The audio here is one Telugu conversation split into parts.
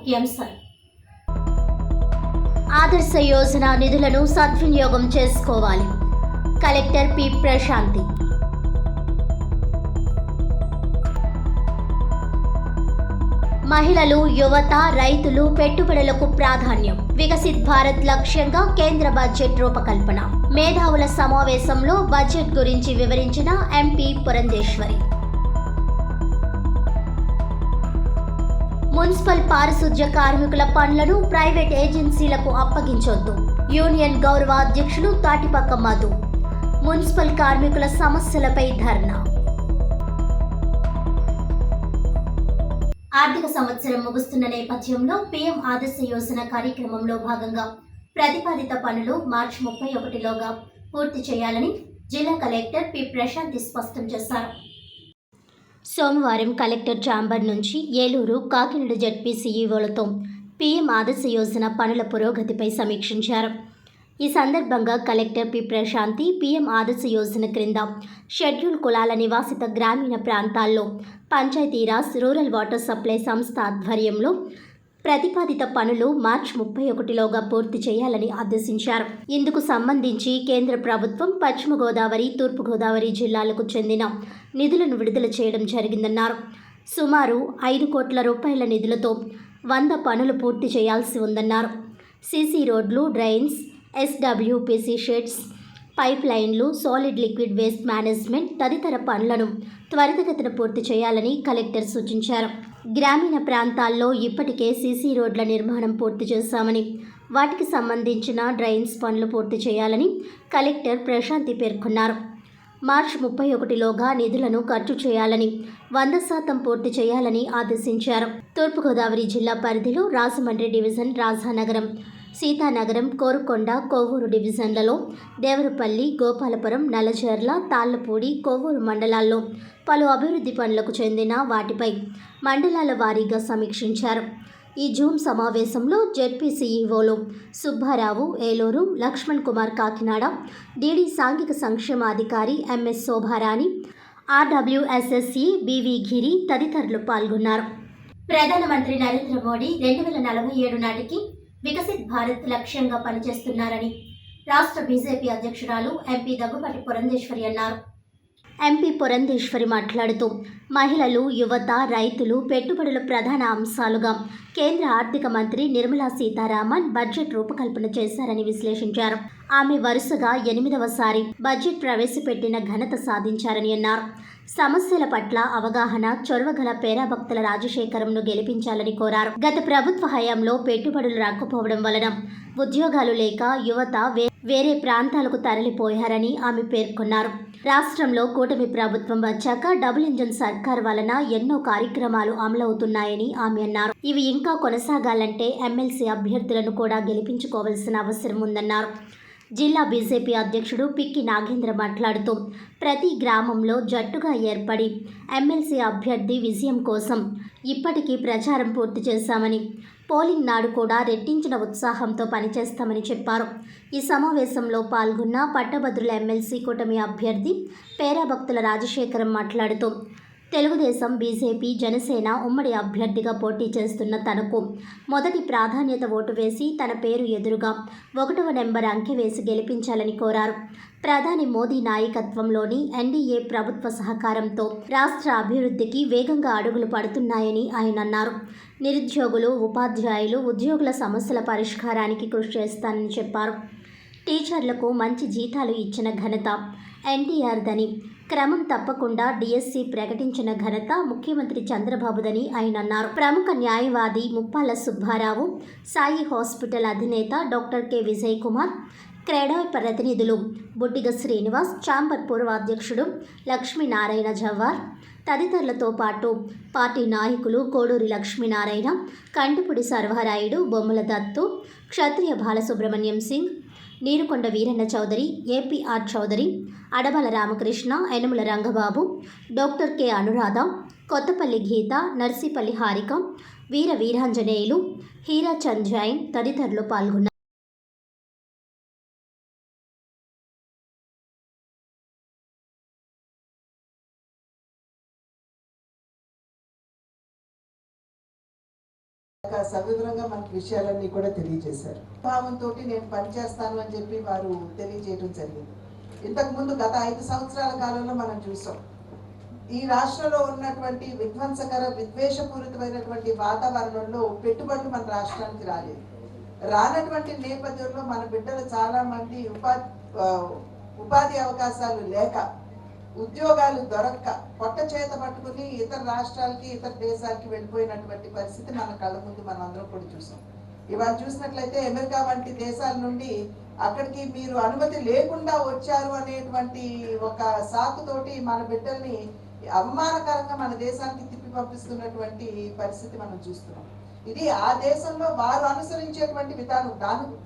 ముఖ్యాంశాలు. ఆదర్శ యోజన నిధులను సద్వినియోగం చేసుకోవాలి. Collector P. ప్రశాంతి. మహిళలు, యువత, రైతులు పెట్టుబడులకు ప్రాధాన్యం. వికసిత్ భారత్ లక్ష్యంగా కేంద్ర బడ్జెట్ రూపకల్పన. మేధావుల సమావేశంలో బడ్జెట్ గురించి వివరించిన ఎంపీ పురంధేశ్వరి. మున్సిపల్ పారిశుధ్య కార్మికుల పనులను ప్రైవేట్ ఏజెన్సీలకు అప్పగించొద్దు. యూనియన్ గౌరవ అధ్యక్షులు తాటిపక్క మధు. మున్సిపల్ కార్మికుల సమస్యలపై ధర్నా. ఆర్థిక సంవత్సరం ముగుస్తున్న నేపథ్యంలో పీఎం ఆదర్శ యోజన కార్యక్రమంలో భాగంగా ప్రతిపాదిత పనులు మార్చి 31లోగా పూర్తి చేయాలని జిల్లా కలెక్టర్ పి. ప్రశాంతి స్పష్టం చేశారు. సోమవారం కలెక్టర్ ఛాంబర్ నుంచి ఏలూరు, కాకినాడ జడ్పీ సీఈఓలతో పీఎం ఆదర్శ యోజన పనుల పురోగతిపై సమీక్షించారు. ఈ సందర్భంగా కలెక్టర్ పి. ప్రశాంతి పీఎం ఆదర్శ యోజన క్రింద షెడ్యూల్ కులాల నివాసిత గ్రామీణ ప్రాంతాల్లో పంచాయతీరాజ్ రూరల్ వాటర్ సప్లై సంస్థ ఆధ్వర్యంలో ప్రతిపాదిత పనులు మార్చి 31లోగా పూర్తి చేయాలని ఆదేశించారు. ఇందుకు సంబంధించి కేంద్ర ప్రభుత్వం పశ్చిమ గోదావరి, తూర్పు గోదావరి జిల్లాలకు చెందిన నిధులను విడుదల చేయడం జరిగిందన్నారు. సుమారు 5 కోట్ల రూపాయల నిధులతో 100 పనులు పూర్తి చేయాల్సి ఉందన్నారు. సీసీ రోడ్లు, డ్రైన్స్, ఎస్డబ్ల్యూపీసీ షెడ్స్, పైప్ లైన్లు, సాలిడ్ లిక్విడ్ వేస్ట్ మేనేజ్మెంట్ తదితర పనులను త్వరితగతిన పూర్తి చేయాలని కలెక్టర్ సూచించారు. గ్రామీణ ప్రాంతాల్లో ఇప్పటికే సీసీ రోడ్ల నిర్మాణం పూర్తి చేశామని, వాటికి సంబంధించిన డ్రైన్స్ పనులు పూర్తి చేయాలని కలెక్టర్ ప్రశాంతి పేర్కొన్నారు. మార్చి 31లోగా నిధులను ఖర్చు చేయాలని, 100% పూర్తి చేయాలని ఆదేశించారు. తూర్పుగోదావరి జిల్లా పరిధిలో రాజమండ్రి డివిజన్, రాజానగరం, సీతానగరం, కోరుకొండ, కొవ్వూరు డివిజన్లలో దేవరపల్లి, గోపాలపురం, నల్లజర్ల, తాళ్లపూడి, కొవ్వూరు మండలాల్లో పలు అభివృద్ధి పనులకు చెందిన వాటిపై మండలాల వారీగా సమీక్షించారు. ఈ జూమ్ సమావేశంలో జెడ్పీ సీఈఓలు సుబ్బారావు ఏలూరు, లక్ష్మణ్ కుమార్ కాకినాడ, డీడీ సాంఘిక సంక్షేమాధికారి ఎంఎస్ శోభారాణి, ఆర్డబ్ల్యూఎస్ఎస్ఈ బివి గిరి తదితరులు పాల్గొన్నారు. ప్రధానమంత్రి నరేంద్ర మోడీ 2047 నాటికి వికసిత్ భారత్ లక్ష్యంగా పనిచేస్తున్నారని రాష్ట్ర బీజేపీ అధ్యక్షురాలు ఎంపీ దగ్గుబాటి పురంధేశ్వరి అన్నారు. ఎంపీ పురంధేశ్వరి మాట్లాడుతూ మహిళలు, యువత, రైతులు పెట్టుబడుల ప్రధాన అంశాలుగా కేంద్ర ఆర్థిక మంత్రి నిర్మలా సీతారామన్ బడ్జెట్ రూపకల్పన చేశారని విశ్లేషించారు. ఆమె వరుసగా 8వసారి బడ్జెట్ ప్రవేశపెట్టిన ఘనత సాధించారని అన్నారు. సమస్యల పట్ల అవగాహన, చొరవగల పేరాభక్తుల రాజశేఖరంను గెలిపించాలని కోరారు. గత ప్రభుత్వ హయాంలో పెట్టుబడులు రాకపోవడం వలన ఉద్యోగాలు లేక యువత వేరే ప్రాంతాలకు తరలిపోయారని ఆమె పేర్కొన్నారు. రాష్ట్రంలో కూటమి ప్రభుత్వం వచ్చాక డబుల్ ఇంజన్ సర్కార్ వలన ఎన్నో కార్యక్రమాలు అమలవుతున్నాయని ఆమె అన్నారు. ఇవి ఇంకా కొనసాగాలంటే ఎమ్మెల్సీ అభ్యర్థులను కూడా గెలిపించుకోవాల్సిన అవసరం ఉందన్నారు. జిల్లా బీజేపీ అధ్యక్షుడు పిక్కి నాగేంద్ర మాట్లాడుతూ ప్రతి గ్రామంలో జట్టుగా ఏర్పడి ఎమ్మెల్సీ అభ్యర్థి విజయం కోసం ఇప్పటికీ ప్రచారం పూర్తి చేశామని, పోలింగ్ నాడు కూడా రెట్టించిన ఉత్సాహంతో పనిచేస్తామని చెప్పారు. ఈ సమావేశంలో పాల్గొన్న పట్టభద్రుల ఎమ్మెల్సీ కూటమి అభ్యర్థి పేరాభక్తుల రాజశేఖరం మాట్లాడుతూ తెలుగుదేశం, బీజేపీ, జనసేన ఉమ్మడి అభ్యర్థిగా పోటీ చేస్తున్న తనకు మొదటి ప్రాధాన్యత ఓటు వేసి తన పేరు ఎదురుగా 1వ నెంబర్ అంకె వేసి గెలిపించాలని కోరారు. ప్రధాని మోదీ నాయకత్వంలోని ఎన్డీఏ ప్రభుత్వ సహకారంతో రాష్ట్ర అభివృద్ధికి వేగంగా అడుగులు పడుతున్నాయని ఆయన అన్నారు. నిరుద్యోగులు, ఉపాధ్యాయులు, ఉద్యోగుల సమస్యల పరిష్కారానికి కృషి చేస్తానని చెప్పారు. టీచర్లకు మంచి జీతాలు ఇచ్చిన ఘనత ఎన్టీఆర్దని, క్రమం తప్పకుండా డిఎస్సి ప్రకటించిన ఘనత ముఖ్యమంత్రి చంద్రబాబుదని ఆయన అన్నారు. ప్రముఖ న్యాయవాది ముప్పాల సుబ్బారావు, సాయి హాస్పిటల్ అధినేత డాక్టర్ కె. విజయ్ కుమార్, క్రెడాయ్ ప్రతినిధులు బుడ్డిగ శ్రీనివాస్, ఛాంబర్ పూర్వ అధ్యక్షుడు లక్ష్మీనారాయణ జవ్వార్ తదితరులతో పాటు పార్టీ నాయకులు Koduri Lakshminarayana, Kantipudi Sarvarayudu, Bommala Dattu, Kshatriya Balasubrahmanyam Singh, Neerukonda Veeranna Chowdary, APR Chowdary, Adabala Ramakrishna, Yanamala Rangababu, doctor K. Anuradha, Kothapalli Geetha, Narsipalli Harika, Veeranjaneyulu, Hirachand Jain తదితరులు పాల్గొన్నారు. సవివరంగా మనకి విషయాలన్నీ కూడా తెలియజేశారు. భావంతో నేను పనిచేస్తాను అని చెప్పి వారు తెలియజేయడం జరిగింది. ఇంతకుముందు గత 5 సంవత్సరాల కాలంలో మనం చూసాం ఈ రాష్ట్రంలో ఉన్నటువంటి విధ్వంసకర విద్వేషపూరితమైనటువంటి వాతావరణంలో పెట్టుబడులు మన రాష్ట్రానికి రాలేదు. రానటువంటి నేపథ్యంలో మన బిడ్డలు చాలా మంది ఉపాధి అవకాశాలు లేక, ఉద్యోగాలు దొరక్క పొట్ట చేత పట్టుకుని ఇతర రాష్ట్రాలకి ఇతర దేశాలకి వెళ్ళిపోయినటువంటి పరిస్థితి మన కళ్ళ ముందు మనం అందరం కూడా చూసాం. ఇవాళ చూసినట్లయితే అమెరికా వంటి దేశాల నుండి అక్కడికి మీరు అనుమతి లేకుండా వచ్చారు అనేటువంటి ఒక సాకుతోటి మన బిడ్డల్ని అవమానకరంగా మన దేశానికి తిప్పి పంపిస్తున్నటువంటి పరిస్థితి మనం చూస్తున్నాం. ఇది ఆ దేశంలో వారు అనుసరించేటువంటి విధానం.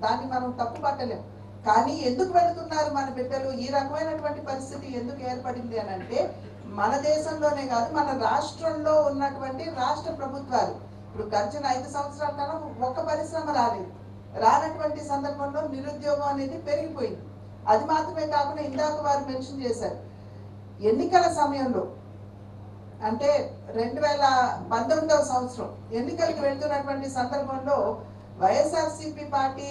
దాన్ని మనం తప్పు పట్టలేం. కానీ ఎందుకు వెళుతున్నారు మన బిడ్డలు? ఈ రకమైనటువంటి పరిస్థితి ఎందుకు ఏర్పడింది అని అంటే మన దేశంలోనే కాదు, మన రాష్ట్రంలో ఉన్నటువంటి రాష్ట్ర ప్రభుత్వాలు ఇప్పుడు గడిచిన 5 సంవత్సరాల కాలం ఒక్క పరిశ్రమ రాలేదు. రానటువంటి సందర్భంలో నిరుద్యోగం అనేది పెరిగిపోయింది. అది మాత్రమే కాకుండా ఇందాక వారు మెన్షన్ చేశారు, ఎన్నికల సమయంలో అంటే 2019వ సంవత్సరం ఎన్నికలకు వెళ్తున్నటువంటి సందర్భంలో వైఎస్ఆర్సీపీ పార్టీ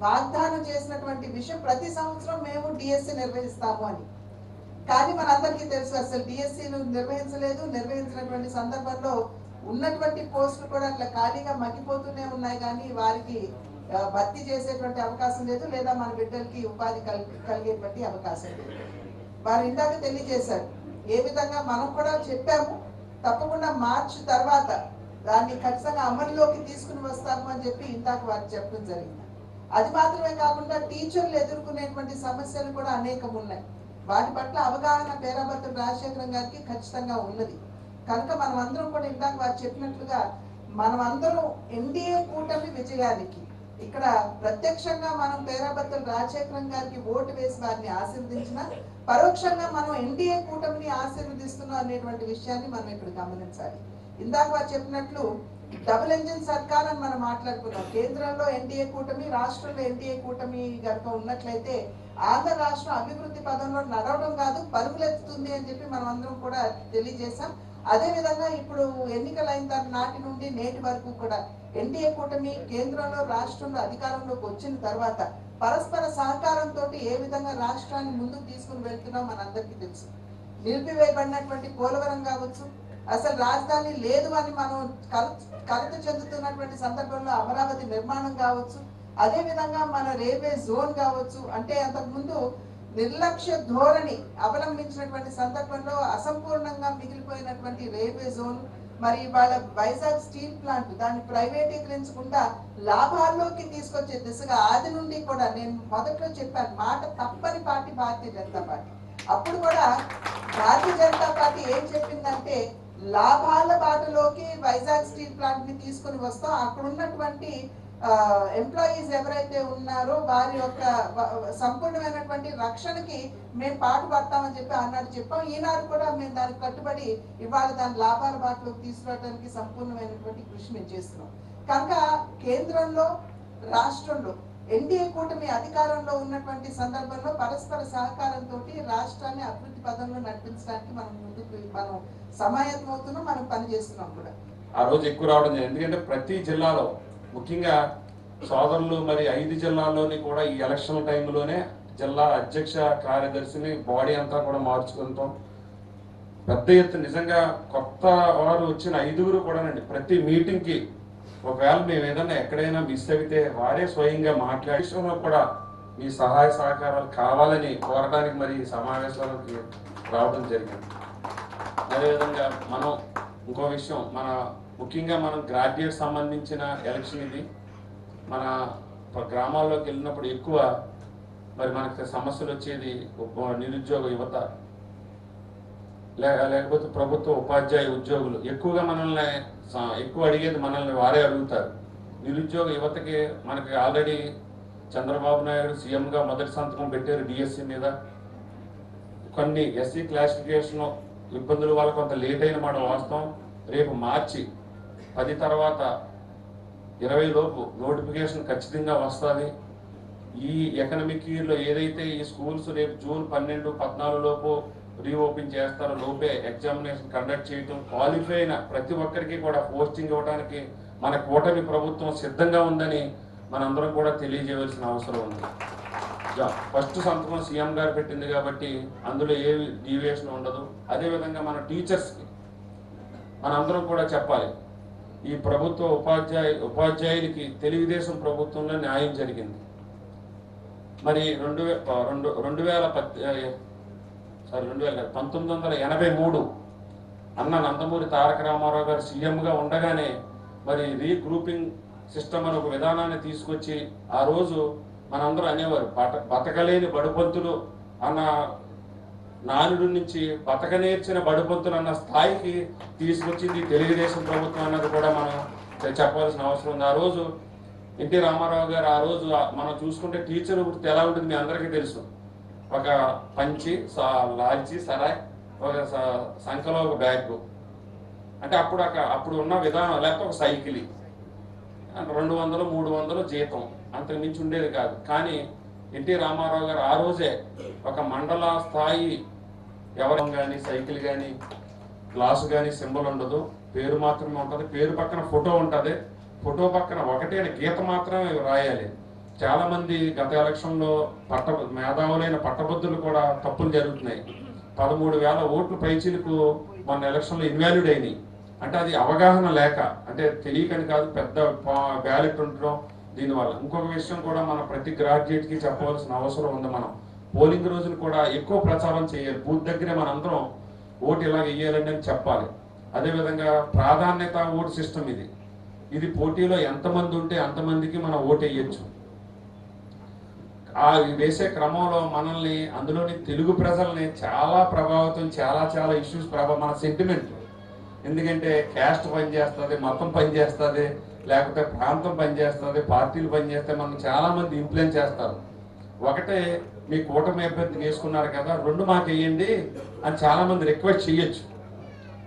వాగ్దానం చేసినటువంటి విషయం ప్రతి సంవత్సరం మేము డిఎస్సి నిర్వహిస్తాము అని. కానీ మనందరికీ తెలుసు అసలు డిఎస్సిను నిర్వహించినటువంటి సందర్భంలో ఉన్నటువంటి పోస్టులు కూడా అట్లా ఖాళీగా మగ్గిపోతూనే ఉన్నాయి. కానీ వారికి భర్తీ చేసేటువంటి అవకాశం లేదు, లేదా మన బిడ్డలకి ఉపాధి కలిగేటువంటి అవకాశం లేదు. వారు ఇందాక తెలియజేశారు ఏ విధంగా మనం కూడా చెప్పాము, తప్పకుండా మార్చి తర్వాత దాన్ని ఖచ్చితంగా అమలులోకి తీసుకుని వస్తాము అని చెప్పి ఇందాక వారికి చెప్పడం జరిగింది. అది మాత్రమే కాకుండా టీచర్లు ఎదుర్కొనేటువంటి సమస్యలు కూడా అనేకం ఉన్నాయి. వాటి పట్ల అవగాహన పేరాబత్తుల రాజశేఖరం గారికి ఖచ్చితంగా ఉన్నది. కనుక మనం అందరం కూడా ఇందాక వారు చెప్పినట్లుగా మనం అందరం ఎన్డీఏ కూటమి విజయానికి ఇక్కడ ప్రత్యక్షంగా మనం పేరాబత్తుల రాజశేఖరం గారికి ఓటు వేసి వారిని ఆశీర్వదించిన, పరోక్షంగా మనం ఎన్డీఏ కూటమిని ఆశీర్వదిస్తున్నాం అనేటువంటి విషయాన్ని మనం ఇక్కడ గమనించాలి. ఇందాక వారు చెప్పినట్లు డబుల్ ఇంజిన్ సర్కార్ అని మనం మాట్లాడుకున్నాం. కేంద్రంలో ఎన్డీఏ కూటమి, రాష్ట్రంలో ఎన్డీఏ కూటమి కనుక ఉన్నట్లయితే ఆంధ్ర రాష్ట్రం అభివృద్ధి పదంలో నడవడం కాదు పరుగులెత్తుతుంది అని చెప్పి మనం అందరం కూడా తెలియజేశాం. అదే విధంగా ఇప్పుడు ఎన్నికలైన నాటి నుండి నేటి వరకు కూడా ఎన్డీఏ కూటమి కేంద్రంలో రాష్ట్రంలో అధికారంలోకి వచ్చిన తర్వాత పరస్పర సహకారంతో ఏ విధంగా రాష్ట్రాన్ని ముందుకు తీసుకుని వెళ్తున్నాం మనందరికీ తెలుసు. నిలిపివేయబడినటువంటి పోలవరం కావచ్చు, అసలు రాజధాని లేదు అని మనం కలత చెందుతున్నటువంటి సందర్భంలో అమరావతి నిర్మాణం కావచ్చు, అదే విధంగా మన రైల్వే జోన్ కావచ్చు. అంటే అంతకుముందు నిర్లక్ష్య ధోరణి అవలంబించినటువంటి సందర్భంలో అసంపూర్ణంగా మిగిలిపోయినటువంటి రైల్వే జోన్, మరి వాళ్ళ వైజాగ్ స్టీల్ ప్లాంట్ దాన్ని ప్రైవేటీకరించకుండా లాభాల్లోకి తీసుకొచ్చే దిశగా ఆది నుండి కూడా నేను మొదట్లో చెప్పాను, మాట తప్పని పార్టీ భారతీయ జనతా పార్టీ. అప్పుడు కూడా భారతీయ జనతా పార్టీ ఏం చెప్పిందంటే లాభాల బాటలోకి వైజాగ్ స్టీల్ ప్లాంట్ ని తీసుకుని వస్తాం, అక్కడ ఉన్నటువంటి ఎంప్లాయీస్ ఎవరైతే ఉన్నారో వారి యొక్క సంపూర్ణమైనటువంటి రక్షణకి మేము పాటుపడతామని చెప్పి ఆనాడు చెప్పాం. ఈనాడు కూడా మేము దానికి కట్టుబడి ఇవాళ దాని లాభాల బాటలోకి తీసుకురావడానికి సంపూర్ణమైనటువంటి కృషి మేము చేస్తున్నాం. కనుక కేంద్రంలో రాష్ట్రంలో ఎన్డీఏ కూటమి అధికారంలో ఉన్నటువంటి సందర్భంలో పరస్పర సహకారంతో రాష్ట్రాన్ని అభివృద్ధి పదంలో నడిపించడానికి మనం సమాయత్తమవుతున్నాం, మనం పనిచేస్తున్నాం కూడా. ఆ రోజు ఎక్కువ రావడం జరిగింది. ఎందుకంటే ప్రతి జిల్లాలో ముఖ్యంగా సోదరులు మరి 5 జిల్లాల్లోని కూడా ఈ ఎలక్షన్ టైంలోనే జిల్లా అధ్యక్ష కార్యదర్శిని బాడీ అంతా కూడా మార్చుకుంటాం. పెద్ద ఎత్తున నిజంగా కొత్త వారు వచ్చిన 5గురు కూడానండి ప్రతి మీటింగ్కి ఒకవేళ మేము ఏదైనా ఎక్కడైనా మిస్ అయితే వారే స్వయంగా మాట్లాడేలో కూడా మీ సహాయ సహకారాలు కావాలని కోరడానికి మరి సమావేశాలకు రావడం జరిగింది. అదేవిధంగా మనం ఇంకో విషయం, ముఖ్యంగా మనం గ్రాడ్యుయేట్ సంబంధించిన ఎలక్షన్ ఇది. మన గ్రామాల్లోకి వెళ్ళినప్పుడు ఎక్కువ మరి మనకి సమస్యలు వచ్చేది నిరుద్యోగ యువత, లేకపోతే ప్రభుత్వ ఉపాధ్యాయ ఉద్యోగులు ఎక్కువగా మనల్ని ఎక్కువ అడిగేది మనల్ని వారే అడుగుతారు. నిరుద్యోగ యువతకి మనకి ఆల్రెడీ చంద్రబాబు నాయుడు సీఎంగా మొదటి సంతకం పెట్టారు డిఎస్సి మీద. కొన్ని ఎస్సీ క్లాసిఫికేషన్ ఇబ్బందుల వల్ల కొంత లేట్ అయిన మాట వాస్తవం. రేపు మార్చి 10 తర్వాత 20 లోపు నోటిఫికేషన్ ఖచ్చితంగా వస్తుంది. ఈ ఎకనమిక్ ఇయర్లో ఏదైతే ఈ స్కూల్స్ రేపు జూన్ 12, 14 లోపు రీఓపెన్ చేస్తారో లోపే ఎగ్జామినేషన్ కండక్ట్ చేయటం, క్వాలిఫై అయిన ప్రతి ఒక్కరికి కూడా పోస్టింగ్ ఇవ్వడానికి మన కూటమి ప్రభుత్వం సిద్ధంగా ఉందని మనందరం కూడా తెలియజేయవలసిన అవసరం ఉంది. ఫస్ట్ సంతకం సీఎం గారు పెట్టింది కాబట్టి అందులో ఏ డీవియేషన్ ఉండదు. అదేవిధంగా మన టీచర్స్కి మనందరం కూడా చెప్పాలి, ఈ ప్రభుత్వ ఉపాధ్యాయులకి తెలుగుదేశం ప్రభుత్వంలో న్యాయం జరిగింది. మరి 1983 అన్న నందమూరి తారక రామారావు గారు సీఎంగా ఉండగానే మరి రీగ్రూపింగ్ సిస్టమ్ అని ఒక విధానాన్ని తీసుకొచ్చి ఆ రోజు మనందరూ అనేవారు బతకలేని బడుపంతులు అన్న నానుడు నుంచి బతక నేర్చిన బడుపంతులు అన్న స్థాయికి తీసుకొచ్చింది తెలుగుదేశం ప్రభుత్వం అన్నది కూడా మనం చెప్పాల్సిన అవసరం ఉంది. ఆ రోజు ఎన్టీ రామారావు గారు ఆ రోజు మనం చూసుకుంటే టీచర్ వృత్తి ఎలా ఉంటుంది మీ అందరికీ తెలుసు. ఒక పంచి, లాల్చి, సరాయ్, ఒక సంఖలో ఒక బ్యాగ్, అంటే అప్పుడు ఉన్న విధానం, లేకపోతే ఒక సైకిల్, 200, 300 జీతం, అంతకు మించి ఉండేది కాదు. కానీ ఎన్టీ రామారావు గారు ఆ రోజే ఒక మండల స్థాయి, ఎవరు కానీ సైకిల్ కానీ గ్లాసు కానీ సింబల్ ఉండదు, పేరు మాత్రమే ఉంటుంది. పేరు పక్కన ఫోటో ఉంటుంది, ఫోటో పక్కన ఒకటే గీత మాత్రమే రాయాలి. చాలా మంది గత ఎలక్షన్లో మేధావులైన పట్టభద్రులు కూడా తప్పులు జరుగుతున్నాయి. 13,000 ఓట్లు పైచీలకు మొన్న ఎలక్షన్లో ఇన్వాలిడ్ అయినాయి. అంటే అది అవగాహన లేక, అంటే తెలియకని కాదు, పెద్ద బ్యాలెట్ ఉండడం దీనివల్ల. ఇంకొక విషయం కూడా మన ప్రతి గ్రాడ్యుయేట్కి చెప్పవలసిన అవసరం ఉంది. మనం పోలింగ్ రోజులు కూడా ఎక్కువ ప్రచారం చేయాలి. బూత్ దగ్గరే మనందరం ఓటు ఇలాగ వేయాలండి అని చెప్పాలి. అదేవిధంగా ప్రాధాన్యత ఓటు సిస్టమ్ ఇది పోటీలో ఎంతమంది ఉంటే అంతమందికి మనం ఓటు వేయచ్చు. ఆ వేసే క్రమంలో మనల్ని, అందులోని తెలుగు ప్రజల్ని చాలా ప్రభావితం, చాలా ఇష్యూస్ మన సెంటిమెంట్. ఎందుకంటే క్యాస్ట్ పనిచేస్తుంది, మతం పనిచేస్తుంది, లేకపోతే ప్రాంతం పనిచేస్తుంది, పార్టీలు పనిచేస్తే మనం చాలా మంది ఇన్ఫ్లుయెన్స్ చేస్తారు. ఒకటే మీ కూటమి అభ్యర్థి వేసుకున్నారు కదా, 2 మాకు వేయండి అని చాలా మంది రిక్వెస్ట్ చేయొచ్చు.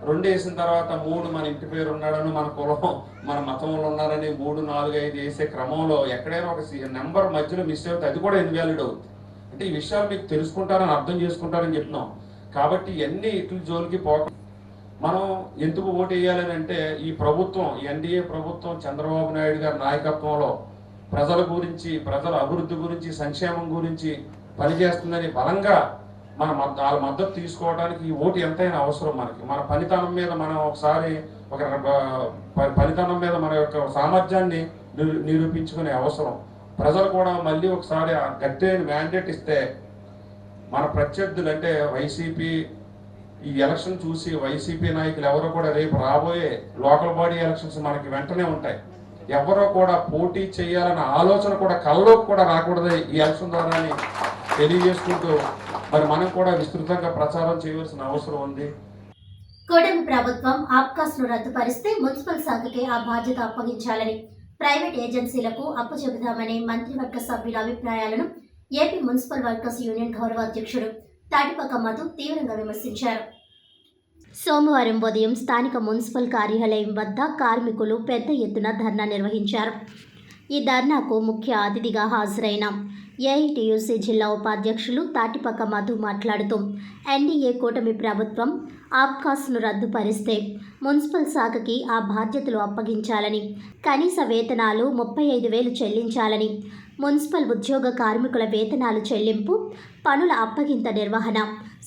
2 వేసిన తర్వాత 3 మన ఇంటి పేరు ఉన్నాడని, మన కులం, మన మతంలో ఉన్నారని 3, 4, 5 వేసే క్రమంలో ఎక్కడైనా ఒక నెంబర్ మధ్యలో మిస్ అవుతుంది, అది కూడా ఇన్వాలిడ్ అవుతుంది. అంటే ఈ విషయాలు మీకు తెలుసుకుంటారని, అర్థం చేసుకుంటారని చెప్తున్నాం. కాబట్టి ఇవన్నీ ఇట్ల జోలికి పోక మనం ఎందుకు ఓటు వేయాలని అంటే, ఈ ప్రభుత్వం, ఎన్డీఏ ప్రభుత్వం చంద్రబాబు నాయుడు గారి నాయకత్వంలో ప్రజల గురించి, ప్రజల అభివృద్ధి గురించి, సంక్షేమం గురించి పనిచేస్తుందని బలంగా వాళ్ళ మద్దతు తీసుకోవడానికి ఈ ఓటు ఎంతైనా అవసరం. మన పనితనం మీద మనం ఒకసారి పనితనం మీద మన యొక్క సామర్థ్యాన్ని నిరూపించుకునే అవసరం. ప్రజలు కూడా మళ్ళీ ఒకసారి గట్టైన మ్యాండేట్ ఇస్తే మన ప్రత్యర్థులు, అంటే వైసీపీ, ఈ ఎలక్షన్ చూసి వైసీపీ నాయకులు ఎవరో కూడా రేపు రాబోయే లోకల్ బాడీ ఎలక్షన్స్ మనకి వెంటనే ఉంటాయి. ఎవరో కూడా పోటీ చేయాలన్న ఆలోచన కూడా కళ్ళలోకి కూడా రాకూడదు ఈ ఎలక్షన్ ద్వారా తెలియజేసుకుంటూ మరి మనం కూడా విస్తృతంగా ప్రచారం చేయవలసిన అవసరం ఉంది. కూటమి ప్రభుత్వం ఆబ్కాస్ను రద్దుపరిస్తే మున్సిపల్ శాఖకి ఆ బాధ్యత అప్పగించాలని, ప్రైవేట్ ఏజెన్సీలకు అప్పచెబుదామనే మంత్రివర్గ సభ్యుల అభిప్రాయాలను ఏపీ మున్సిపల్ వర్కర్స్ యూనియన్ గౌరవ అధ్యక్షుడు తాటిపక్క మధు తీవ్రంగా విమర్శించారు. సోమవారం ఉదయం స్థానిక మున్సిపల్ కార్యాలయం వద్ద కార్మికులు పెద్ద ఎత్తున ధర్నా నిర్వహించారు. ఈ ధర్నాకు ముఖ్య అతిథిగా హాజరైన ఏఐటీయూసీ జిల్లా ఉపాధ్యక్షులు తాటిపక్క మధు మాట్లాడుతూ, ఎన్డీఏ కూటమి ప్రభుత్వం ఆబ్కాస్ను రద్దుపరిస్తే మున్సిపల్ శాఖకి ఆ బాధ్యతలు అప్పగించాలని, కనీస వేతనాలు 35,000 చెల్లించాలని, మున్సిపల్ ఉద్యోగ కార్మికుల వేతనాలు చెల్లింపు, పనుల అప్పగింత నిర్వహణ,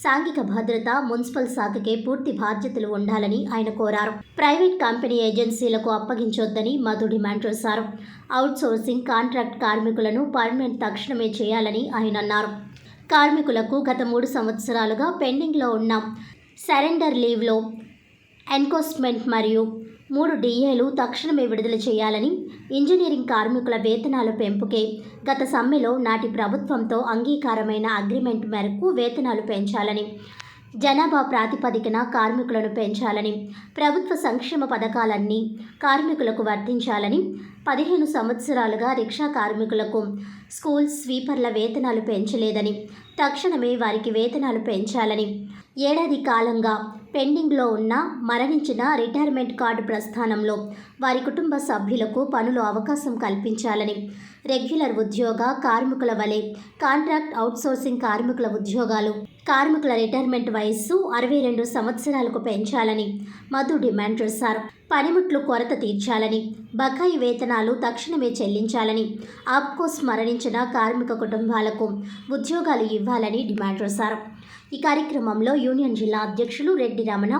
సాంఘిక భద్రత మున్సిపల్ శాఖకే పూర్తి బాధ్యతలు ఉండాలని ఆయన కోరారు. ప్రైవేట్ కంపెనీ ఏజెన్సీలకు అప్పగించొద్దని మధు డిమాండ్ చేశారు. అవుట్సోర్సింగ్, కాంట్రాక్ట్ కార్మికులను పర్మనెంట్ తక్షణమే చేయాలని ఆయన అన్నారు. కార్మికులకు గత 3 సంవత్సరాలుగా పెండింగ్లో ఉన్న సరెండర్ లీవ్లో ఎన్కోస్మెంట్ మరియు 3 DAలు తక్షణమే విడుదల చేయాలని, ఇంజనీరింగ్ కార్మికుల వేతనాల పెంపుకే గత సమ్మెలో నాటి ప్రభుత్వంతో అంగీకారమైన అగ్రిమెంట్ మేరకు వేతనాలు పెంచాలని, జనాభా ప్రాతిపదికన కార్మికులను పెంచాలని, ప్రభుత్వ సంక్షేమ పథకాలన్నీ కార్మికులకు వర్తించాలని, 15 సంవత్సరాలుగా రిక్షా కార్మికులకు, స్కూల్ స్వీపర్ల వేతనాలు పెంచలేదని, తక్షణమే వారికి వేతనాలు పెంచాలని, ఏడాది కాలంగా పెండింగ్లో ఉన్న మరణించిన రిటైర్మెంట్ కార్డు ప్రస్థానంలో వారి కుటుంబ సభ్యులకు పనులు అవకాశం కల్పించాలని, రెగ్యులర్ ఉద్యోగ కార్మికుల వలె కాంట్రాక్ట్ అవుట్సోర్సింగ్ కార్మికుల ఉద్యోగాలు, కార్మికుల రిటైర్మెంట్ వయస్సు 62 సంవత్సరాలకు పెంచాలని మధు డిమాండ్ చేశారు. పనిముట్లు కొరత తీర్చాలని, బకాయి వేతనాలు తక్షణమే చెల్లించాలని, ఆప్కోస్ మరణించిన కార్మిక కుటుంబాలకు ఉద్యోగాలు ఇవ్వాలని డిమాండ్ చేశారు. ఈ కార్యక్రమంలో యూనియన్ జిల్లా అధ్యక్షులు రెడ్డి రమణ,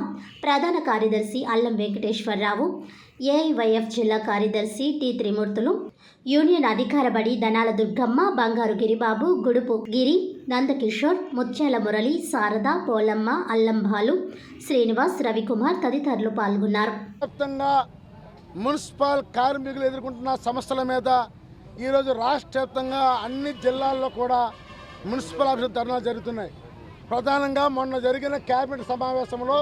ప్రధాన కార్యదర్శి అల్లం వెంకటేశ్వరరావు, ఏఐవైఎఫ్ జిల్లా కార్యదర్శి టి త్రిమూర్తులు, యూనియన్ అధికార బడి దనాల దుర్గమ్మ, బంగారు గిరిబాబు, గుడుపు గిరి, నందకిషోర్, ముత్యాల మురళి, శారద, పోలమ్మ, అల్లంబాలు, శ్రీనివాస్, రవికుమార్ తదితరులు పాల్గొన్నారు. వ్యాప్తంగా మున్సిపల్ కార్మికులు ఎదుర్కొంటున్న సమస్యల మీద ఈరోజు రాష్ట్ర వ్యాప్తంగా అన్ని జిల్లాల్లో కూడా మున్సిపల్ ఆఫీసులు ధర్నాలు జరుగుతున్నాయి. ప్రధానంగా మొన్న జరిగిన కేబినెట్ సమావేశంలో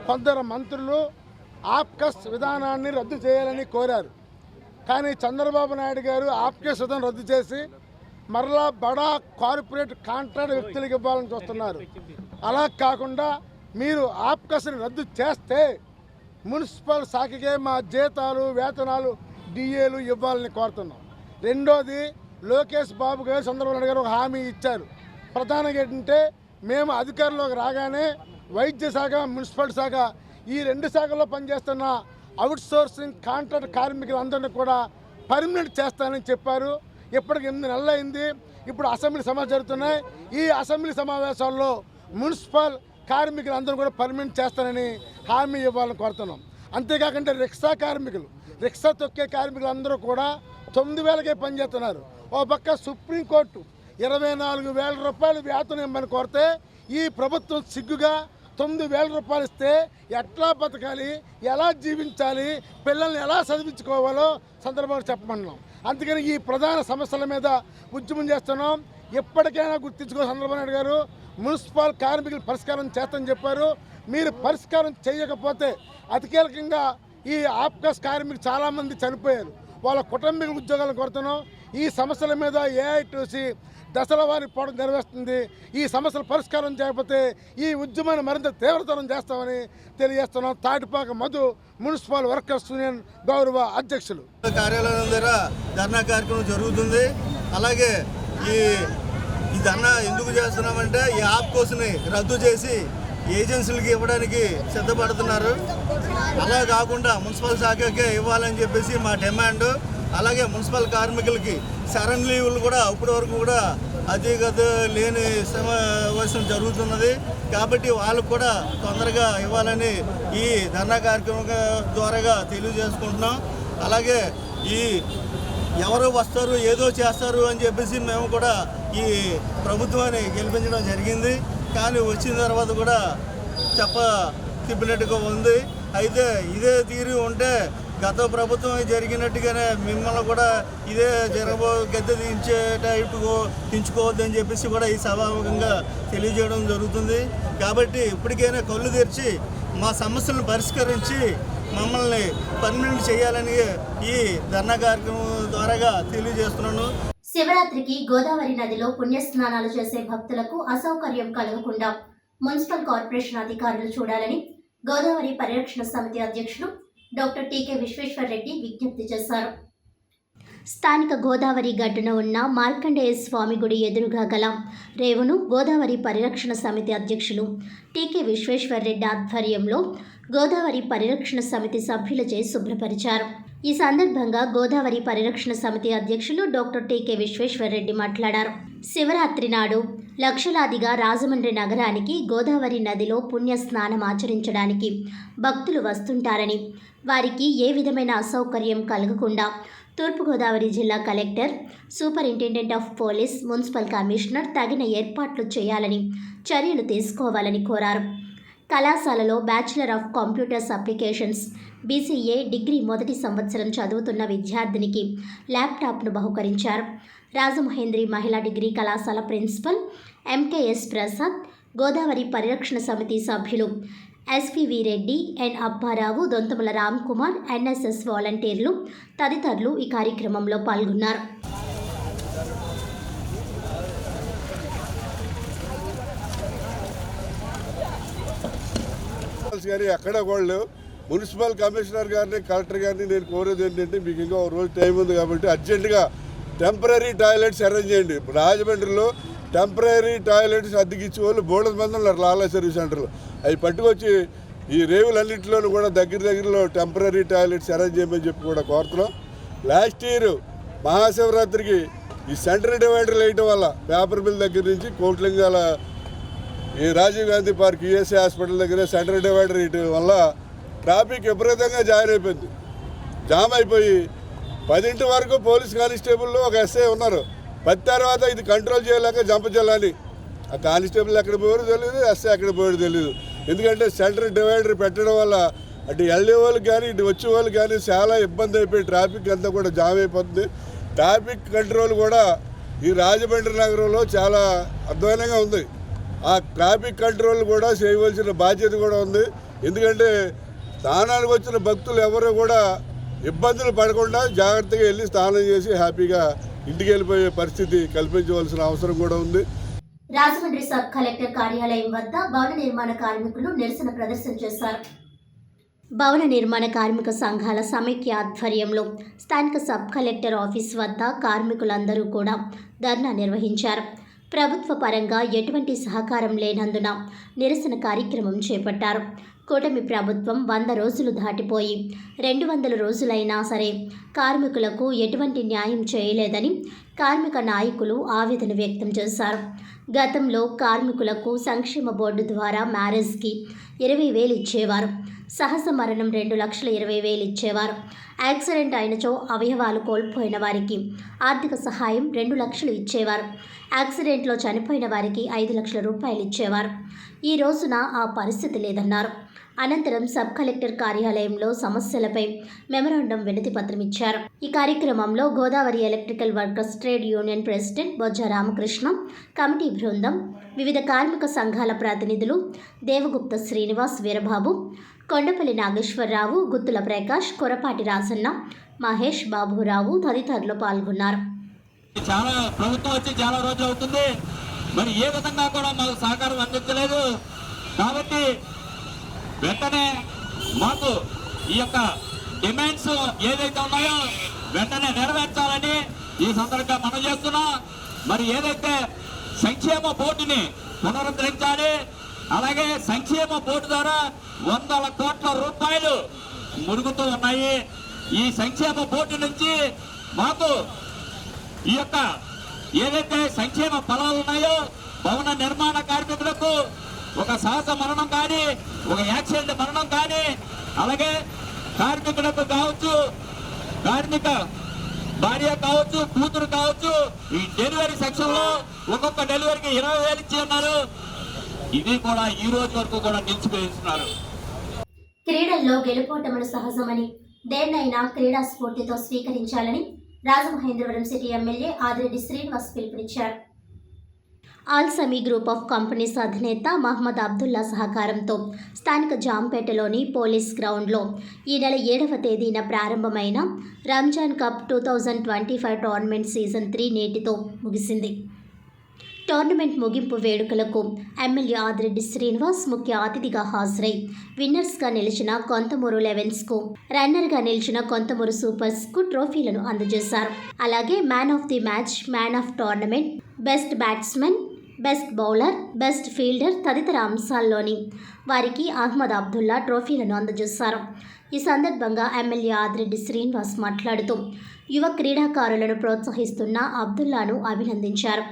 కొందరు మంత్రులు ఆప్కస్ విధానాన్ని రద్దు చేయాలని కోరారు. కానీ చంద్రబాబు నాయుడు గారు ఆప్కస్ విధానం రద్దు చేసి మరలా బడా కార్పొరేట్ కాంట్రాక్ట్ వ్యక్తులకు ఇవ్వాలని చూస్తున్నారు. అలా కాకుండా మీరు ఆప్కస్ని రద్దు చేస్తే మున్సిపల్ శాఖకే మా జీతాలు, వేతనాలు, డిఏలు ఇవ్వాలని కోరుతున్నాం. రెండోది, లోకేష్ బాబు గారు, చంద్రబాబు నాయుడు గారు ఒక హామీ ఇచ్చారు. ప్రధానంగా ఏంటంటే మేము అధికారంలోకి రాగానే వైద్య శాఖ, మున్సిపల్ శాఖ ఈ 2 శాఖల్లో పనిచేస్తున్న అవుట్సోర్సింగ్ కాంట్రాక్ట్ కార్మికులందరినీ కూడా పర్మనెంట్ చేస్తానని చెప్పారు. ఇప్పటికి 8 నెలలు అయింది. ఇప్పుడు అసెంబ్లీ సమావేశాలు జరుగుతున్నాయి. ఈ అసెంబ్లీ సమావేశాల్లో మున్సిపల్ కార్మికులందరూ కూడా పర్మనెంట్ చేస్తానని హామీ ఇవ్వాలని కోరుతున్నాం. అంతేకాకుండా రిక్షా తొక్కే కార్మికులందరూ కూడా 9,000కే పనిచేస్తున్నారు. ఓ పక్క సుప్రీంకోర్టు 24,000 రూపాయలు వేతనం ఇవ్వమని కోరితే ఈ ప్రభుత్వం సిగ్గుగా 9,000 రూపాయలు ఇస్తే ఎట్లా బతకాలి, ఎలా జీవించాలి, పిల్లల్ని ఎలా చదివించుకోవాలో సందర్భంగా చెప్పమన్నాం. అందుకని ఈ ప్రధాన సమస్యల మీద ఉద్యమం చేస్తున్నాం. ఎప్పటికైనా గుర్తించుకో చంద్రబాబు నాయుడు గారు మున్సిపల్ కార్మికులు పరిష్కారం చేస్తామని చెప్పారు. మీరు పరిష్కారం చేయకపోతే అతికీలకంగా ఈ ఆప్కాస్ కార్మికులు చాలామంది చనిపోయారు. వాళ్ళ కుటుంబ ఉద్యోగాలను కోరుతున్నాం. ఈ సమస్యల మీద ఏఐటీసీ దశల వారి పోవడం నెరవేరుస్తుంది. ఈ సమస్యలు పరిష్కారం చేయకపోతే ఈ ఉద్యమాన్ని మరింత తీవ్రతరం చేస్తామని తెలియజేస్తున్నాం. Tatipaka Madhu, municipal workers union గౌరవ అధ్యక్షులు. కార్యాలయం దగ్గర ధర్నా కార్యక్రమం జరుగుతుంది. అలాగే ఈ ధర్నా ఎందుకు చేస్తున్నామంటే ఈ ఆప్కోస్ని రద్దు చేసి ఏజెన్సీలకి ఇవ్వడానికి సిద్ధపడుతున్నారు. అలా కాకుండా మున్సిపల్ శాఖకే ఇవ్వాలని చెప్పేసి మా డిమాండ్. అలాగే మున్సిపల్ కార్మికులకి సడన్ లీవులు కూడా ఇప్పటి వరకు కూడా అధిగత లేని సమావేశం జరుగుతున్నది. కాబట్టి వాళ్ళకు కూడా తొందరగా ఇవ్వాలని ఈ ధర్నా కార్యక్రమం ద్వారా తెలియజేసుకుంటున్నాం. అలాగే ఎవరు వస్తారు, ఏదో చేస్తారు అని చెప్పేసి మేము కూడా ఈ ప్రభుత్వాన్ని గెలిపించడం జరిగింది. కానీ వచ్చిన తర్వాత కూడా తిప్పినట్టుగా ఉంది. అయితే ఇదే తీరు ఉంటే గత ప్రభుత్వం జరిగినట్టుగానే మిమ్మల్ని కూడా ఇదే గద్దె దించుకోవద్దని చెప్పేసి కూడా ఈ సభాముఖంగా తెలియజేయడం జరుగుతుంది. కాబట్టి ఇప్పటికైనా కళ్ళు తెరిచి మా సమస్యలను పరిష్కరించి మమ్మల్ని పర్మనెంట్ చేయాలని ఈ ధర్నా కార్యక్రమం ద్వారా తెలియజేస్తున్నాను. శివరాత్రికి గోదావరి నదిలో పుణ్యస్నానాలు చేసే భక్తులకు అసౌకర్యం కలగకుండా మున్సిపల్ కార్పొరేషన్ అధికారులు చూడాలని గోదావరి పరిరక్షణ సమితి అధ్యక్షులు డాక్టర్ టీకే విశ్వేశ్వర్ రెడ్డి విజ్ఞప్తి చేశారు. స్థానిక గోదావరి గడ్డున ఉన్న మార్కండేయ స్వామి గుడి ఎదురుగా గల రేవును గోదావరి పరిరక్షణ సమితి అధ్యక్షులు టీకే విశ్వేశ్వర్ రెడ్డి ఆధ్వర్యంలో గోదావరి పరిరక్షణ సమితి సభ్యులచే శుభ్రపరిచారు. ఈ సందర్భంగా గోదావరి పరిరక్షణ సమితి అధ్యక్షులు డాక్టర్ టీకే విశ్వేశ్వర్ రెడ్డి మాట్లాడారు. శివరాత్రి నాడు లక్షలాదిగా రాజమండ్రి నగరానికి గోదావరి నదిలో పుణ్య స్నానం ఆచరించడానికి భక్తులు వస్తుంటారని, వారికి ఏ విధమైన అసౌకర్యం కలగకుండా తూర్పుగోదావరి జిల్లా collector, superintendent of police, municipal commissioner తగిన ఏర్పాట్లు చేయాలని చర్యలు తీసుకోవాలని కోరారు. కళాశాలలో bachelor of computers applications BCA degree మొదటి సంవత్సరం చదువుతున్న విద్యార్థినికి ల్యాప్టాప్ను బహుకరించారు. రాజమహేంద్రి మహిళా డిగ్రీ కళాశాల ప్రిన్సిపల్ MKS ప్రసాద్, గోదావరి పరిరక్షణ సమితి సభ్యులు SPV Reddy, N Apparao, దొంతముల Ram Kumar, NSS వాలంటీర్లు తదితరులు ఈ కార్యక్రమంలో పాల్గొన్నారు. ఎక్కడ వాళ్ళు మున్సిపల్ కమిషనర్ గారిని, కలెక్టర్ గారిని నేను కోరేది ఏంటంటే, మీకు ఇంకా ఒక రోజు టైం ఉంది కాబట్టి అర్జెంటుగా టెంపరీ టాయిలెట్స్ అరేంజ్ చేయండి. రాజమండ్రిలో టెంపరీ టాయిలెట్స్ అద్దెకిచ్చే వాళ్ళు బోర్డు మంది ఉన్నారు లాలా సర్వీస్ సెంటర్లో. అవి పట్టుకొచ్చి ఈ రేవులన్నింటిలోనూ కూడా దగ్గరలో టెంపరీ టాయిలెట్స్ అరేంజ్ చేయమని చెప్పి కూడా కోరుతున్నాం. లాస్ట్ ఇయర్ మహాశివరాత్రికి ఈ సెంటర్ డివైడర్లు వేయటం వల్ల పేపర్ మిల్ దగ్గర నుంచి కోట్లింగాల ఈ Rajiv Gandhi park USA hospital దగ్గర సెంటర్ డివైడర్ వేయటం వల్ల ట్రాఫిక్ విపరీతంగా జామ్ అయిపోయి 10 వరకు పోలీస్ కానిస్టేబుల్లో ఒక ఎస్ఐ ఉన్నారు. 10 తర్వాత ఇది కంట్రోల్ చేయలేక జంపజల్లని ఆ కానిస్టేబుల్ ఎక్కడ పోయారో తెలియదు, ఎస్ఐ ఎక్కడ పోయారో తెలియదు. ఎందుకంటే సెంటర్ డివైడర్ పెట్టడం వల్ల అటు వెళ్ళే వాళ్ళకి కానీ ఇటు వచ్చే వాళ్ళకి కానీ చాలా ఇబ్బంది అయిపోయి ట్రాఫిక్ అంతా కూడా జామ్ అయిపోతుంది. ట్రాఫిక్ కంట్రోల్ కూడా ఈ రాజమండ్రి నగరంలో చాలా అధ్వానంగా ఉంది. ఆ ట్రాఫిక్ కంట్రోల్ కూడా చేయవలసిన బాధ్యత కూడా ఉంది. ఎందుకంటే స్నానానికి వచ్చిన భక్తులు ఎవరు కూడా ఇబ్బందులు పడకుండా జాగ్రత్తగా వెళ్ళి స్నానం చేసి హ్యాపీగా ఇంటికి వెళ్ళిపోయే పరిస్థితి కల్పించవలసిన అవసరం కూడా ఉంది. రాజమండ్రి సబ్ కలెక్టర్ కార్యాలయం వద్ద భవన నిర్మాణ కార్మికులు నిరసన ప్రదర్శన చేశారు. భవన నిర్మాణ కార్మిక సంఘాల సమైక్య ఆధ్వర్యంలో స్థానిక సబ్ కలెక్టర్ ఆఫీస్ వద్ద కార్మికులందరూ కూడా ధర్నా నిర్వహించారు. ప్రభుత్వ పరంగా ఎటువంటి సహకారం లేనందున నిరసన కార్యక్రమం చేపట్టారు. కూటమి ప్రభుత్వం 100 రోజులు దాటిపోయి 200 రోజులైనా సరే కార్మికులకు ఎటువంటి న్యాయం చేయలేదని కార్మిక నాయకులు ఆవేదన వ్యక్తం చేశారు. గతంలో కార్మికులకు సంక్షేమ బోర్డు ద్వారా మ్యారేజ్కి 20,000 ఇచ్చేవారు. సహజ మరణం 2,20,000 ఇచ్చేవారు. యాక్సిడెంట్ అయినచో అవయవాలు కోల్పోయిన వారికి ఆర్థిక సహాయం 2 లక్షలు ఇచ్చేవారు. యాక్సిడెంట్లో చనిపోయిన వారికి 5 లక్షల రూపాయలు ఇచ్చేవారు. ఈ రోజున ఆ పరిస్థితి లేదన్నారు. అనంతరం సబ్ కలెక్టర్ కార్యాలయంలో సమస్యలపై మెమరాండం వినతి పత్రం ఇచ్చారు. ఈ కార్యక్రమంలో Godavari electrical workers trade union president Bojja Ramakrishna, committee బృందం, వివిధ కార్మిక సంఘాల ప్రతినిధులు దేవగుప్త శ్రీనివాస్, వీరబాబు, కొండపల్లి నాగేశ్వరరావు, గుత్తుల ప్రకాష్, కొరపాటి రాజన్న, మహేష్, బాబురావు తదితరులు పాల్గొన్నారు. చాలా ప్రభుత్వం వచ్చి చాలా రోజులు అవుతుంది, మరి ఏ విధంగా కూడా మాకు సహకారం అందించలేదు. కాబట్టి వెంటనే మాకు ఈ యొక్క డిమాండ్స్ ఏదైతే ఉన్నాయో వెంటనే నెరవేర్చాలని ఈ సందర్భంగా మనం చేస్తున్నాం. మరి ఏదైతే సంక్షేమ బోర్డుని పునరుద్ధరించాలి, అలాగే సంక్షేమ బోర్డు ద్వారా 100 కోట్ల రూపాయలు మురుగుతూ ఉన్నాయి. ఈ సంక్షేమ బోర్డు నుంచి మాకు ఈ యొక్క ఏదైతే సంక్షేమ ఫలాలు ఉన్నాయో భవన నిర్మాణ కార్మికులకు ఒక సహజ మరణం కానీ, ఒక యాక్సిడెంట్ మరణం కానీ, అలాగే కార్మికులకు కావచ్చు, కార్మిక భార్య కావచ్చు, కూతురు కావచ్చు, ఈ డెలివరీ సెక్షన్లో ఒక్కొక్క డెలివరీకి 20,000 ఇచ్చి ఉన్నారు. ఇది కూడా ఈ రోజు వరకు కూడా నిలిచిపోయిస్తున్నారు. క్రీడల్లో గెలుపోటములు సహజమని దేన్నైనా క్రీడా స్ఫూర్తితో స్వీకరించాలని రాజమహేంద్రవరం సిటీ ఎమ్మెల్యే ఆదిరెడ్డి శ్రీనివాస్ పిలుపునిచ్చారు. ఆల్సమీ గ్రూప్ ఆఫ్ కంపెనీస్ అధినేత మహమ్మద్ అబ్దుల్లా సహకారంతో స్థానిక జాంపేటలోని పోలీస్ గ్రౌండ్లో ఈ నెల 7వ తేదీన ప్రారంభమైన రంజాన్ కప్ 2025 టోర్నమెంట్ సీజన్ 3 నేటితో ముగిసింది. టోర్నమెంట్ ముగింపు వేడుకలకు ఎమ్మెల్యే ఆదిరెడ్డి శ్రీనివాస్ ముఖ్య అతిథిగా హాజరై విన్నర్స్గా నిలిచిన కొంతమూరు లెవెన్స్కు, రన్నర్గా నిలిచిన కొంతమూరు సూపర్స్కు ట్రోఫీలను అందజేశారు. అలాగే man of the match, man of tournament, best batsmen, best bowler, best fielder తదితర అంశాల్లోని వారికి అహ్మద్ అబ్దుల్లా ట్రోఫీలను అందజేశారు. ఈ సందర్భంగా ఎమ్మెల్యే ఆదిరెడ్డి శ్రీనివాస్ మాట్లాడుతూ యువ క్రీడాకారులను ప్రోత్సహిస్తున్న అబ్దుల్లాను అభినందించారు.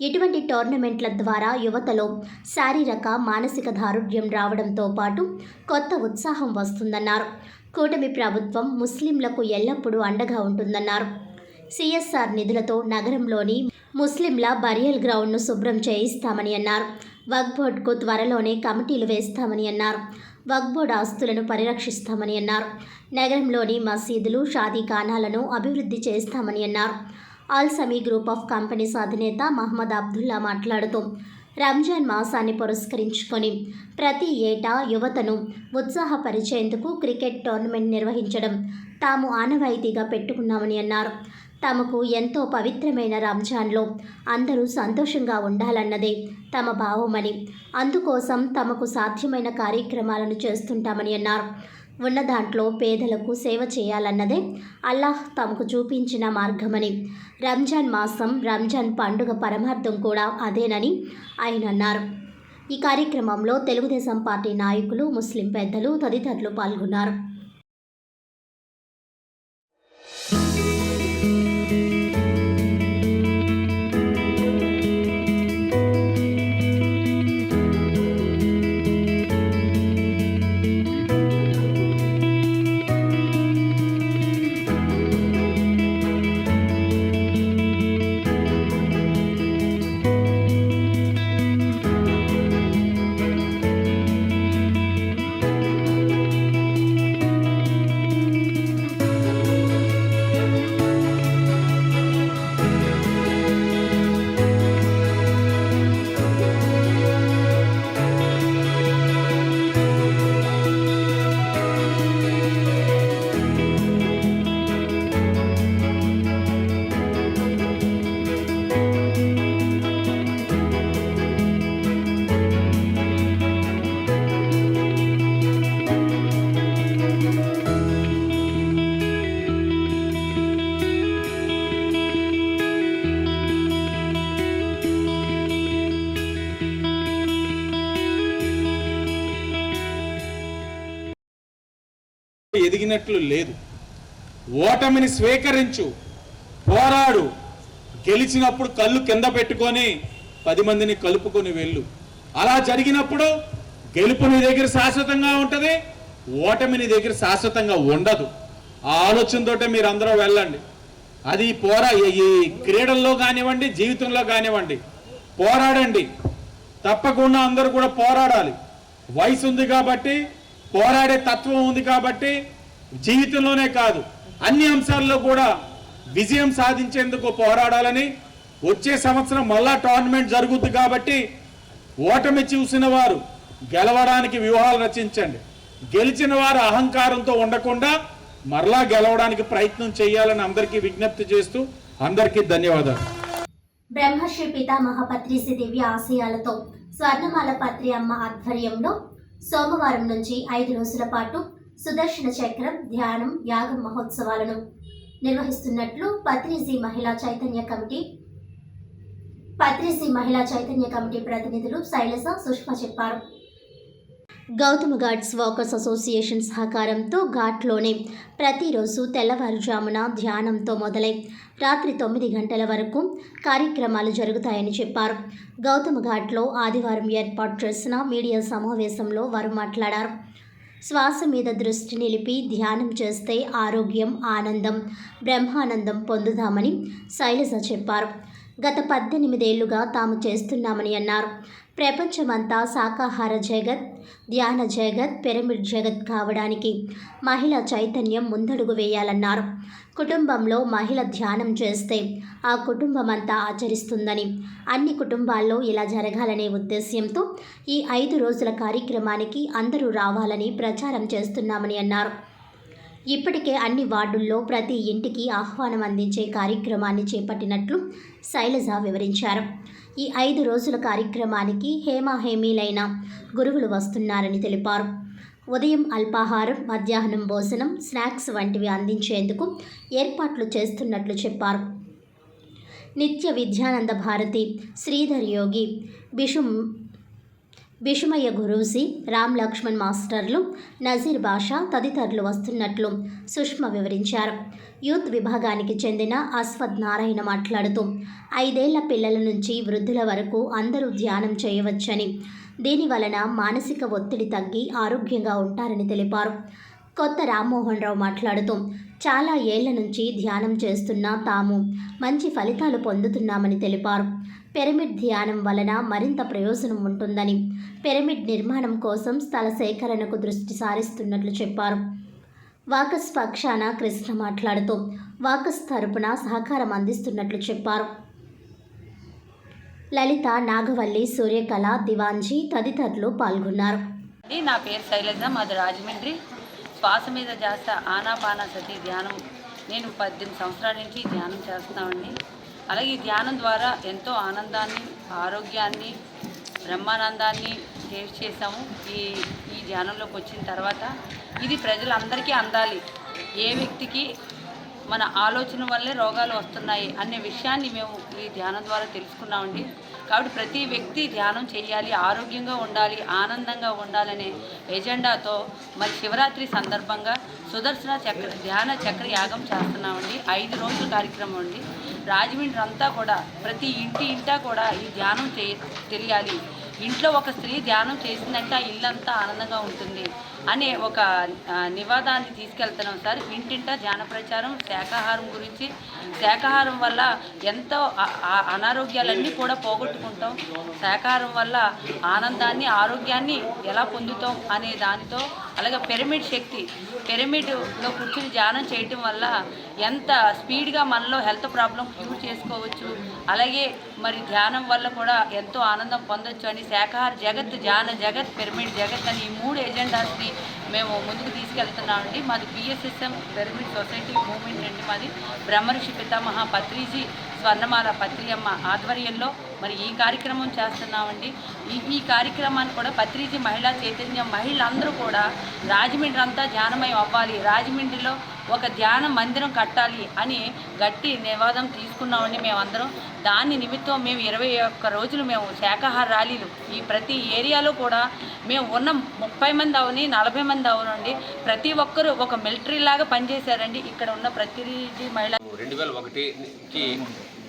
ఇటువంటి టోర్నమెంట్ల ద్వారా యువతలో శారీరక, మానసిక దారుఢ్యం రావడంతో పాటు కొత్త ఉత్సాహం వస్తుందన్నారు. కూటమి ప్రభుత్వం ముస్లింలకు ఎల్లప్పుడూ అండగా ఉంటుందన్నారు. సిఎస్ఆర్ నిధులతో నగరంలోని ముస్లింల బరియల్ గ్రౌండ్ను శుభ్రం చేయిస్తామని అన్నారు. వక్ఫ్ బోర్డుకు త్వరలోనే కమిటీలు వేస్తామని అన్నారు. వక్ఫ్ బోర్డు ఆస్తులను పరిరక్షిస్తామని అన్నారు. నగరంలోని మసీదులు, షాదీఖానాలను అభివృద్ధి చేస్తామని అన్నారు. ఆల్సమీ గ్రూప్ ఆఫ్ కంపెనీస్ అధినేత మహమ్మద్ అబ్దుల్లా మాట్లాడుతూ రంజాన్ మాసాన్ని పురస్కరించుకొని ప్రతి ఏటా యువతను ఉత్సాహపరిచేందుకు క్రికెట్ టోర్నమెంట్ నిర్వహించడం తాము ఆనవాయితీగా పెట్టుకున్నామని అన్నారు. తమకు ఎంతో పవిత్రమైన రంజాన్లో అందరూ సంతోషంగా ఉండాలన్నదే తమ భావమని, అందుకోసం తమకు సాధ్యమైన కార్యక్రమాలను చేస్తుంటామని అన్నారు. ఉన్న దాంట్లో పేదలకు సేవ చేయాలన్నదే అల్లాహ్ తమకు చూపించిన మార్గమని, రంజాన్ మాసం, రంజాన్ పండుగ పరమార్థం కూడా అదేనని ఆయన అన్నారు. ఈ కార్యక్రమంలో తెలుగుదేశం పార్టీ నాయకులు, ముస్లిం పెద్దలు తదితరులు పాల్గొన్నారు. ఎదిగినట్లు లేదు. ఓటమిని స్వీకరించు, పోరాడు, గెలిచినప్పుడు కళ్ళు కింద పెట్టుకొని 10 మందిని కలుపుకొని వెళ్ళు. అలా జరిగినప్పుడు గెలుపు నీ దగ్గర శాశ్వతంగా ఉంటుంది, ఓటమి నీ దగ్గర శాశ్వతంగా ఉండదు. ఆ ఆలోచనతోటే మీరు అందరూ వెళ్ళండి. అది ఈ క్రీడల్లో కానివ్వండి, జీవితంలో కానివ్వండి, పోరాడండి. తప్పకుండా అందరూ కూడా పోరాడాలి. వయసు ఉంది కాబట్టి, పోరాడే తత్వం ఉంది కాబట్టి, జీవితంలోనే కాదు అన్ని అంశాల్లో కూడా విజయం సాధించేందుకు పోరాడాలని. వచ్చే సంవత్సరం మళ్ళా టోర్నమెంట్ జరుగుద్ది కాబట్టి ఓటమి చూసిన వారు గెలవడానికి వ్యూహాలు రచించండి. గెలిచిన వారు అహంకారంతో ఉండకుండా మరలా గెలవడానికి ప్రయత్నం చేయాలని అందరికీ విజ్ఞప్తి చేస్తూ అందరికీ ధన్యవాదాలు. బ్రహ్మశ్రీ పితామహ పత్రిసి దివ్య ఆశయాలతో స్వర్ణమాల పత్రి అమ్మ ఆధ్వర్యంలో సోమవారం నుంచి 5 రోజుల పాటు సుదర్శన చక్రం, ధ్యానం, యాగం మహోత్సవాలను నిర్వహిస్తున్నట్లు పత్రిజీ మహిళా చైతన్య కమిటీ ప్రతినిధులు శైలజ, సుష్మా చెప్పారు. గౌతమ్ ఘాట్స్ వాకర్స్ అసోసియేషన్ సహకారంతో ఘాట్లోనే ప్రతిరోజు తెల్లవారుజామున ధ్యానంతో మొదలై రాత్రి 9 గంటల వరకు కార్యక్రమాలు జరుగుతాయని చెప్పారు. గౌతమ్ ఘాట్లో ఆదివారం ఏర్పాటు చేసిన మీడియా సమావేశంలో వారు మాట్లాడారు. శ్వాస మీద దృష్టి నిలిపి ధ్యానం చేస్తే ఆరోగ్యం, ఆనందం, బ్రహ్మానందం పొందుదామని శైలజ చెప్పారు. గత 18 ఏళ్లుగా తాము చేస్తున్నామని అన్నారు. ప్రపంచమంతా శాకాహార జగత్, ధ్యాన జగత్, పిరమిడ్ జగత్ కావడానికి మహిళా చైతన్యం ముందడుగు వేయాలన్నారు. కుటుంబంలో మహిళ ధ్యానం చేస్తే ఆ కుటుంబం అంతా ఆచరిస్తుందని, అన్ని కుటుంబాల్లో ఇలా జరగాలనే ఉద్దేశ్యంతో ఈ 5 రోజుల కార్యక్రమానికి అందరూ రావాలని ప్రచారం చేస్తున్నామని అన్నారు. ఇప్పటికే అన్ని వార్డుల్లో ప్రతి ఇంటికి ఆహ్వానం అందించే కార్యక్రమాన్ని చేపట్టినట్లు శైలజ వివరించారు. ఈ 5 రోజుల కార్యక్రమానికి హేమాహేమీలైన గురువులు వస్తున్నారని తెలిపారు. ఉదయం అల్పాహారం, మధ్యాహ్నం భోజనం, స్నాక్స్ వంటివి అందించేందుకు ఏర్పాట్లు చేస్తున్నట్లు చెప్పారు. నిత్య విద్యానంద భారతి, శ్రీధర్ యోగి, బిషుమయ్య గురూజీ, రామ్ లక్ష్మణ్ మాస్టర్లు, నజీర్ బాషా తదితరులు వస్తున్నట్లు సుష్మా వివరించారు. యూత్ విభాగానికి చెందిన అశ్వథ్ నారాయణ మాట్లాడుతూ 5 ఏళ్ల పిల్లల నుంచి వృద్ధుల వరకు అందరూ ధ్యానం చేయవచ్చని, దీని వలన మానసిక ఒత్తిడి తగ్గి ఆరోగ్యంగా ఉంటారని తెలిపారు. కొత్త రామ్మోహన్ రావు మాట్లాడుతూ చాలా ఏళ్ల నుంచి ధ్యానం చేస్తున్నా తాము మంచి ఫలితాలు పొందుతున్నామని తెలిపారు. పిరమిడ్ ధ్యానం వలన మరింత ప్రయోజనం ఉంటుందని, పిరమిడ్ నిర్మాణం కోసం స్థల సేకరణకు దృష్టి సారిస్తున్నట్లు చెప్పారు. వాకస్ పక్షాన కృష్ణ మాట్లాడుతూ వాకస్ తరపున సహకారం అందిస్తున్నట్లు చెప్పారు. లలిత, నాగవల్లి, సూర్యకళ, దివాంజీ తదితరులు పాల్గొన్నారు. నా పేరు శైలజ, మాది రాజమండ్రి. శ్వాస మీద ధ్యాస ఆనాపానసతి ధ్యానం నేను 18 సంవత్సరాల నుంచి ధ్యానం చేస్తున్నామండి. అలాగే ఈ ధ్యానం ద్వారా ఎంతో ఆనందాన్ని, ఆరోగ్యాన్ని, బ్రహ్మానందాన్ని టేస్ట్ చేసాము. ఈ ధ్యానంలోకి వచ్చిన తర్వాత ఇది ప్రజలందరికీ అందాలి. ఏ వ్యక్తికి మన ఆలోచన వల్లే రోగాలు వస్తున్నాయి అనే విషయాన్ని మేము ఈ ధ్యానం ద్వారా తెలుసుకున్నామండి. కాబట్టి ప్రతి వ్యక్తి ధ్యానం చేయాలి, ఆరోగ్యంగా ఉండాలి, ఆనందంగా ఉండాలనే ఎజెండాతో మరి శివరాత్రి సందర్భంగా సుదర్శన చక్ర ధ్యాన చక్ర యాగం చేస్తున్నామండి. 5 రోజుల కార్యక్రమం అండి. రాజమండ్రి అంతా కూడా ప్రతి ఇంటా కూడా ఈ ధ్యానం తెలియాలి. ఇంట్లో ఒక స్త్రీ ధ్యానం చేసిందంటే ఆ ఇల్లంతా ఆనందంగా ఉంటుంది అనే ఒక నివాదాన్ని తీసుకెళ్తున్నాం సార్. ఇంటింటా ధ్యాన ప్రచారం, శాకాహారం గురించి, శాకాహారం వల్ల ఎంతో అనారోగ్యాలన్నీ కూడా పోగొట్టుకుంటాం, శాకాహారం వల్ల ఆనందాన్ని, ఆరోగ్యాన్ని ఎలా పొందుతాం అనే దానితో, అలాగే పిరమిడ్ శక్తి, పిరమిడ్లో కూర్చుని ధ్యానం చేయటం వల్ల ఎంత స్పీడ్గా మనలో హెల్త్ ప్రాబ్లం క్యూర్ చేసుకోవచ్చు, అలాగే మరి ధ్యానం వల్ల కూడా ఎంతో ఆనందం పొందొచ్చు అని శాకాహార జగత్, ధ్యాన జగత్, పిరమిడ్ జగత్ అని ఈ 3 ఎజెండాస్ని మేము ముందుకు తీసుకెళ్తున్నామండి. మాది PSSM పిరమిడ్ సొసైటీ మూవ్మెంట్ అండి. మాది బ్రహ్మర్షి పితామహ పత్రిజీ స్వర్ణమాల పత్రియమ్మ ఆధ్వర్యంలో మరి ఈ కార్యక్రమం చేస్తున్నామండి. ఈ కార్యక్రమాన్ని కూడా పత్రిజీ మహిళా చైతన్యం మహిళలందరూ కూడా రాజమండ్రి అంతా ధ్యానమయం అవ్వాలి, రాజమండ్రిలో ఒక ధ్యాన మందిరం కట్టాలి అని గట్టి నివాదం తీసుకున్నామండి మేమందరం. దాని నిమిత్తం మేము 21 రోజులు మేము శాకాహార ర్యాలీలు ఈ ప్రతి ఏరియాలో కూడా మేము ఉన్న 30 మంది అవని 40 మంది అవనండి, ప్రతి ఒక్కరూ ఒక మిలిటరీ లాగా పనిచేశారండి. ఇక్కడ ఉన్న ప్రతిజీ మహిళ 2001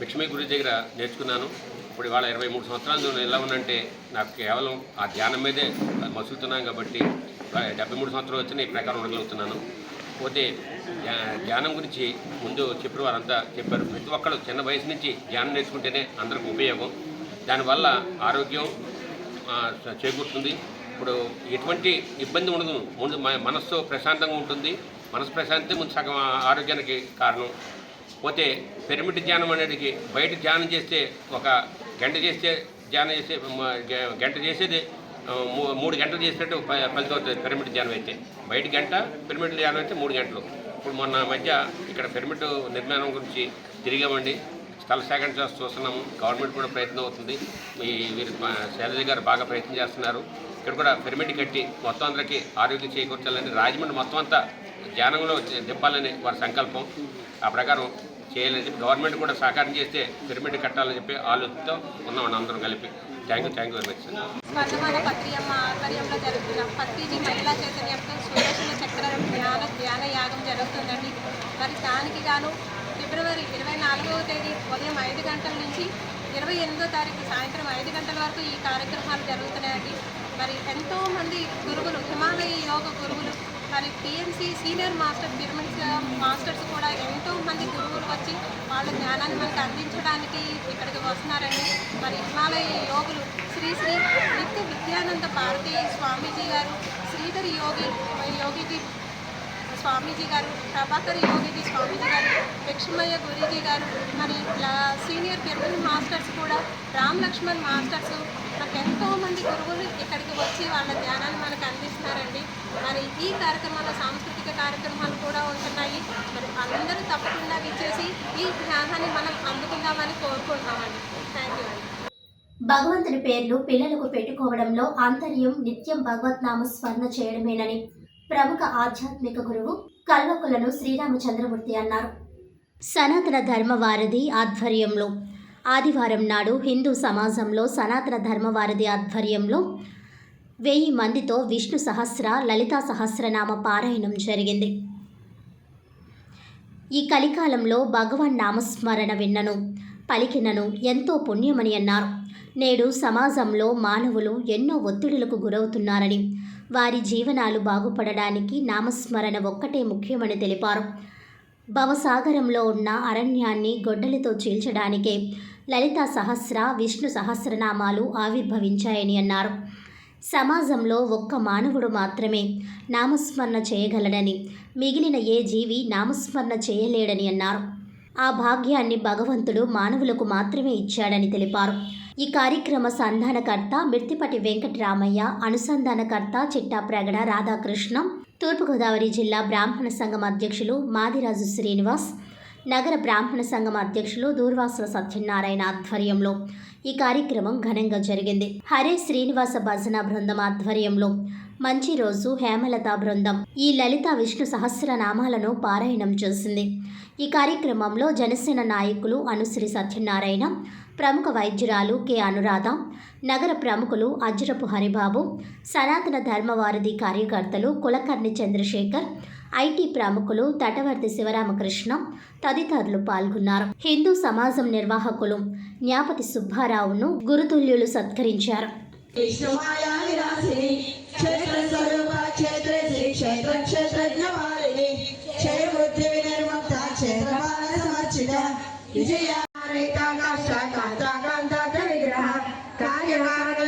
లక్ష్మీ గురి దగ్గర నేర్చుకున్నాను. ఇప్పుడు ఇవాళ 23 సంవత్సరాలు ఎలా ఉందంటే నాకు కేవలం ఆ ధ్యానం మీదే మసులుతున్నాను కాబట్టి 73 సంవత్సరాలు వచ్చిన ఈ ప్రకారం ఉండగలుగుతున్నాను. పోతే ధ్యానం గురించి ముందు చెప్పిన వారంతా చెప్పారు. ప్రతి ఒక్కరు చిన్న వయసు నుంచి ధ్యానం నేర్చుకుంటేనే అందరికీ ఉపయోగం, దానివల్ల ఆరోగ్యం చేకూరుతుంది. ఇప్పుడు ఎటువంటి ఇబ్బంది ఉండదు, ముందు మనస్సు ప్రశాంతంగా ఉంటుంది. మనసు ప్రశాంతి ముందు సగం ఆరోగ్యానికి కారణం. పోతే పిరమిడ్ ధ్యానం అనేది బయట ధ్యానం చేస్తే 1 గంట చేస్తే ధ్యానం చేస్తే గంట చేసేది 3 గంటలు చేసినట్టు ఫలితం అవుతుంది. పిరమిడ్ ధ్యానం అయితే బయట గంట, పిరమిడ్ ధ్యానం అయితే 3 గంటలు. ఇప్పుడు మొన్న మధ్య ఇక్కడ పిరమిడ్ నిర్మాణం గురించి తిరిగామండి, స్థల సేకరణ చూస్తున్నాము. గవర్నమెంట్ కూడా ప్రయత్నం అవుతుంది. వీరు శైలజ గారు బాగా ప్రయత్నం చేస్తున్నారు. ఇక్కడ కూడా పిరమిడ్ కట్టి మొత్తం అందరికీ ఆరోగ్యం చేకూర్చాలని, రాజమండ్రి మొత్తం అంతా ధ్యానంలో దింపాలని వారి సంకల్పం. ఆ ప్రకారం చేయాలని గవర్నమెంట్ కూడా సహకారం చేస్తే పిరమిడ్ కట్టాలని చెప్పి ఆలోచనతో ఉన్నామండి అందరం కలిపి. Thank you very much sir. Swarnamala Patriyamma ఆధ్వర్యంలో జరుగుతున్న పత్రిజీ మహిళా చైతన్యంతో సుదర్శన చక్ర ధ్యాన యాగం జరుగుతుందండి. మరి దానికి గాను ఫిబ్రవరి 24వ తేదీ ఉదయం 5 గంటల నుంచి 28వ తారీఖు సాయంత్రం 5 గంటల వరకు ఈ కార్యక్రమాలు జరుగుతున్నాయండి. మరి ఎంతోమంది గురువులు, హిమాలయ యోగ గురువులు, మరి PMC senior master, pyramids masters కూడా ఎంతోమంది గురువులు వచ్చి వాళ్ళ జ్ఞానాన్ని మనకు అందించడానికి ఇక్కడికి వస్తున్నారండి. మరి హిమాలయ యోగులు శ్రీ నిత్య విద్యానంద భారతీ స్వామీజీ గారు, శ్రీధర్ యోగిజీ స్వామీజీ గారు, ప్రభాకర్ యోగిజీ స్వామీజీ గారు, లక్ష్మయ్య గురూజీ గారు, మరి సీనియర్ పిరమిడ్ మాస్టర్స్ కూడా రామ్ లక్ష్మణ్ మాస్టర్స్, మనకు ఎంతోమంది గురువులు ఇక్కడికి వచ్చి వాళ్ళ ధ్యానాన్ని మనకు అందిస్తున్నారండి. మరి ఈ కార్యక్రమాల్లో సాంస్కృతిక కార్యక్రమాలు కూడా ఉంటున్నాయి. మరి అందరూ తప్పకుండా విచ్చేసి ఈ ధ్యానాన్ని మనం అందుకుందామని కోరుకుంటున్నామండి. Thank you. భగవంతుని పేర్లు పిల్లలకు పెట్టుకోవడంలో ఆంతర్యం నిత్యం భగవత్ నామస్మరణ చేయడమేనని ప్రముఖ ఆధ్యాత్మిక గురువు కల్వకులను శ్రీరామచంద్రమూర్తి అన్నారు. సనాతన ధర్మవారధి ఆధ్వర్యంలో ఆదివారం నాడు హిందూ సమాజంలో సనాతన ధర్మవారధి ఆధ్వర్యంలో 1000 మందితో విష్ణు సహస్ర, లలితా సహస్రనామ పారాయణం జరిగింది. ఈ కలికాలంలో భగవాన్ నామస్మరణ విన్నను, పలికినను ఎంతో పుణ్యమని అన్నారు. నేడు సమాజంలో మానవులు ఎన్నో ఒత్తిడులకు గురవుతున్నారని, వారి జీవనాలు బాగుపడడానికి నామస్మరణ ఒక్కటే ముఖ్యమని తెలిపారు. భవసాగరంలో ఉన్న అరణ్యాన్ని గొడ్డలితో చీల్చడానికే లలితా సహస్ర, విష్ణు సహస్రనామాలు ఆవిర్భవించాయని అన్నారు. సమాజంలో ఒక్క మానవుడు మాత్రమే నామస్మరణ చేయగలడని, మిగిలిన ఏ జీవి నామస్మరణ చేయలేడని అన్నారు. ఆ భాగ్యాన్ని భగవంతుడు మానవులకు మాత్రమే ఇచ్చాడని తెలిపారు. ఈ కార్యక్రమ సంధానకర్త మిర్తిపటి వెంకటరామయ్య, అనుసంధానకర్త చిట్టా ప్రగడ రాధాకృష్ణ, తూర్పుగోదావరి జిల్లా బ్రాహ్మణ సంఘం అధ్యక్షులు మాదిరాజు శ్రీనివాస్, నగర బ్రాహ్మణ సంఘం అధ్యక్షులు దూర్వాసుల సత్యనారాయణ ఆధ్వర్యంలో ఈ కార్యక్రమం ఘనంగా జరిగింది. హరే శ్రీనివాస భజన బృందం ఆధ్వర్యంలో మంచి రోజు హేమలత బృందం ఈ లలిత విష్ణు సహస్రనామాలను పారాయణం చేసింది. ఈ కార్యక్రమంలో జనసేన నాయకులు అనుశ్రీ సత్యనారాయణ, ప్రముఖ వైద్యురాలు కె అనురాధ, నగర ప్రముఖులు అజ్రపు హరిబాబు, సనాతన ధర్మవారధి కార్యకర్తలు కులకర్ణి చంద్రశేఖర్, ఐటీ ప్రముఖులు తటవర్తి శివరామకృష్ణ తదితరులు పాల్గొన్నారు. హిందూ సమాజం నిర్వాహకులు జ్ఞాపతి సుబ్బారావును గురుతుల్యులు సత్కరించారు.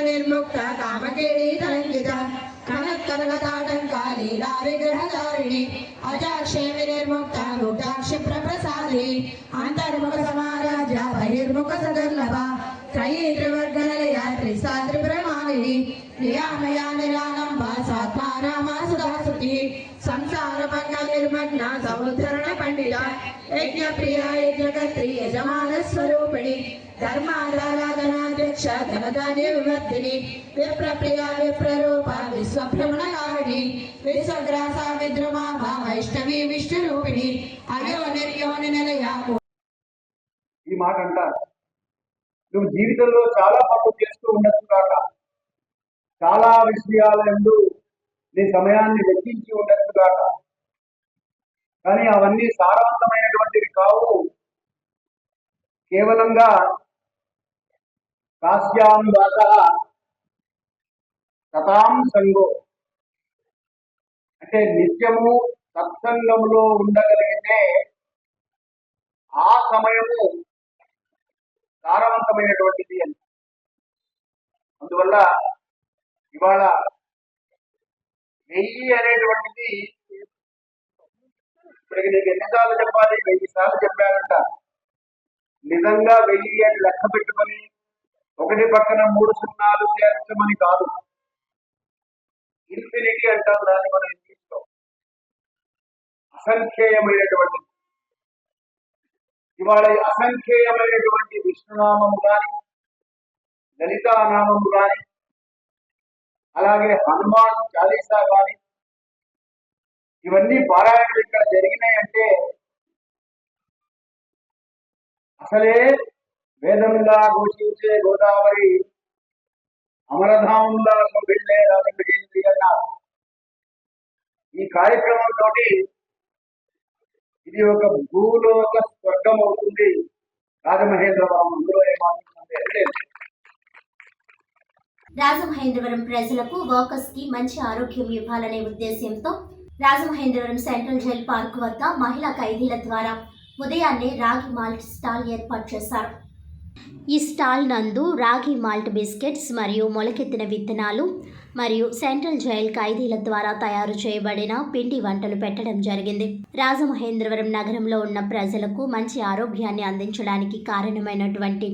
నిర్ముక్త కామకేళి తరంగిత కనకనగతాటంకాలీలా విగ్రహధారిణి అజాక్షేమి నిర్ముక్త ముగ్ధాక్షి ప్రప్రసాది అంతర్ముఖ సమారాజ్య బహిర్ముఖ సదుర్లభ త్రయీ త్రివర్గనలయ త్రిసాత్రి ప్రమాణిని నియామయా నిరాలంబ సాత్మారామ సుధాసుతి సంసార పంగ నిర్మగ్న సముద్ధరణ పండిత యజ్ఞ ప్రియ యజ్ఞకర్త్రి యజమాన స్వరూపిణి ధర్మారాధనాధ్యక్ష ధనధాన్య వివర్ధిని విప్రప్రియ విప్రరూప విశ్వభ్రమణకారిణి విశ్వగ్రాస విద్రుమాభ వైష్ణవి విష్ణురూపిణి అయో నిర్యోని నిలయ. ఈ మాట అంటారు. నువ్వు జీవితంలో చాలా పనులు చేస్తూ ఉండొచ్చు కాక, చాలా విషయాలందు నీ సమయాన్ని వెచ్చించి ఉండొచ్చు కాక, కానీ అవన్నీ సారవంతమైనటువంటివి కావు. కేవలంగా కాశ్యాం దాస సతాం సంగో అంటే నిత్యము సత్సంగంలో ఉండగలిగితే ఆ సమయము సారవంతమైనటువంటిది అని. అందువల్ల ఇవాళ 1000 అనేటువంటిది ఇప్పటికి నీకు ఎన్నిసార్లు చెప్పాలి? 1000 సార్లు చెప్పారంట. నిజంగా 1000 అని లెక్క పెట్టుకొని ఒకటి పక్కన 3 సున్నాలు చేర్చమని కాదు. ఇన్ఫినిటీ అంటాం దాన్ని మనం ఇంగ్లీష్లో. అసంఖ్యేయమైనటువంటిది. ఇవాళ అసంఖ్యేయమైనటువంటి విష్ణునామము కానీ, లలితానామము కానీ, అలాగే హనుమాన్ చాలీసా కానీ, ఇవన్నీ పారాయణలు ఇక్కడ జరిగినాయంటే అసలే వేదంగా ఘోషించే గోదావరి అమరధామంగా వెళ్ళే రాజమహేంద్రి అన్నారు. ఈ కార్యక్రమంతో ఇది ఒక భూలోక స్వర్గం అవుతుంది రాజమహేంద్రవరం. అందులో ఏమాత్రం లేదు. రాజమహేంద్రవరం ప్రజలకు వాకర్స్ కి మంచి ఆరోగ్యం ఇవ్వాలనే ఉద్దేశ్యంతో రాజమహేంద్రవరం సెంట్రల్ జైల్ పార్క్ వద్ద మహిళా ఖైదీల ద్వారా ఉదయాన్నే రాగి మాల్ట్ స్టాల్ ఏర్పాటు చేశారు. ఈ స్టాల్ నందు రాగి మాల్ట్ బిస్కెట్స్ మరియు మొలకెత్తిన విత్తనాలు మరియు సెంట్రల్ జైల్ ఖైదీల ద్వారా తయారు చేయబడిన పిండి వంటలు పెట్టడం జరిగింది. రాజమహేంద్రవరం నగరంలో ఉన్న ప్రజలకు మంచి ఆరోగ్యాన్ని అందించడానికి కారణమైనటువంటి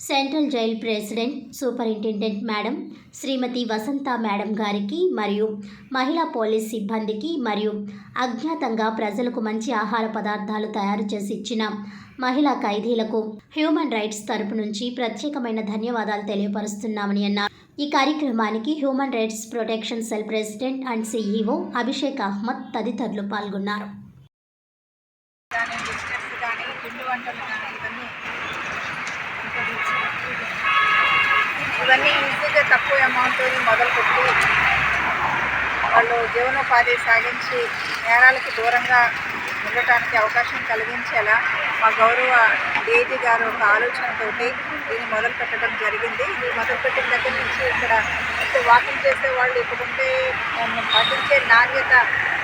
central jail president superintendent madam Shrimati Vasantha madam గారికి మరియు మహిళా పోలీస్ సిబ్బందికి మరియు అజ్ఞాతంగా ప్రజలకు మంచి ఆహార పదార్థాలు తయారు చేసి ఇచ్చిన మహిళా ఖైదీలకు హ్యూమన్ రైట్స్ తరపు నుంచి ప్రత్యేకమైన ధన్యవాదాలు తెలియపరుస్తున్నామని అన్నారు. ఈ కార్యక్రమానికి human rights protection cell president and CEO Abhishek Ahmed తదితరులు పాల్గొన్నారు. ఇవన్నీ ఈజీగా తక్కువ అమౌంట్తో మొదలుపెట్టి వాళ్ళు జీవనోపాధి సాగించి నేరాలకు దూరంగా ఉండటానికి అవకాశం కలిగించేలా మా గౌరవ డీజీ గారు ఒక ఆలోచనతోటి దీన్ని మొదలు పెట్టడం జరిగింది. ఇది మొదలుపెట్టిన దగ్గర నుంచి ఇక్కడ వాకింగ్ చేసే వాళ్ళు ఇప్పుడుంటే పాటించే నాణ్యత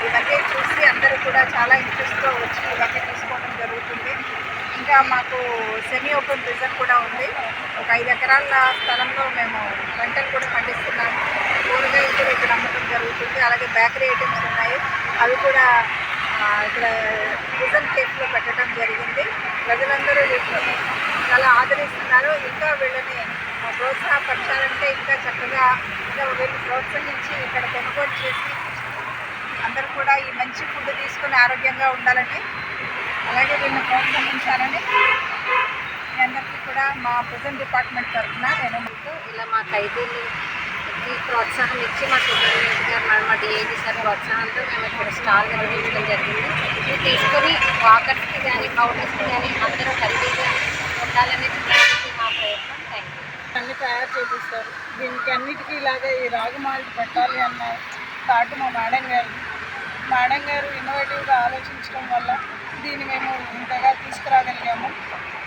ఇవన్నీ చూసి అందరూ కూడా చాలా ఇంట్రెస్ట్తో వచ్చి ఇవన్నీ తీసుకోవడం జరుగుతుంది. ఇంకా మాకు సెమీ ఓపెన్ రిజన్ కూడా ఉంది. ఒక 5 ఎకరాల స్థలంలో మేము పంటలు కూడా పండిస్తున్నాము. కూరగాయలు కూడా ఇక్కడ అమ్మటం జరుగుతుంది. అలాగే బేకరీ ఐటమ్స్ ఉన్నాయి, అవి కూడా ఇక్కడ రిజన్ కేఫ్లో పెట్టడం జరిగింది. ప్రజలందరూ వీటిని చాలా ఆదరిస్తున్నారు. ఇంకా వీళ్ళని ప్రోత్సాహపరచాలంటే ఇంకా చక్కగా ఇంకా వీళ్ళు ప్రోత్సహించి ఇక్కడ కొనుగోలు చేసి అందరూ కూడా ఈ మంచి ఫుడ్ తీసుకుని ఆరోగ్యంగా ఉండాలని, అలాగే వీళ్ళని ప్రోత్సహించాలని మీ అందరికీ కూడా మా ప్రిజన్ డిపార్ట్మెంట్ తరఫున నేను ఇలా మా ఖైదీలు ఈ ప్రోత్సాహం ఇచ్చి మా సూపరింటెండెంట్ గారు మా డిఐజీ సార్ ప్రోత్సాహంతో మేము ఇక్కడ స్టాల్ నిర్వహించడం జరిగింది. ఇది తీసుకొని వాకర్స్కి కానీ పౌడర్స్కి కానీ అందరూ హెల్తీగా ఉండాలనేది మా ప్రయత్నం. Thank you. అన్ని తయారు చేపిస్తారు. దీనికి అన్నిటికీ ఇలాగే ఈ రాగి మాల్ట్ పెట్టాలి అన్న థాట్ మా మేడం గారు ఇన్నోవేటివ్గా ఆలోచించడం వల్ల దీన్ని మేము ఇంతగా తీసుకురాగలిగాము.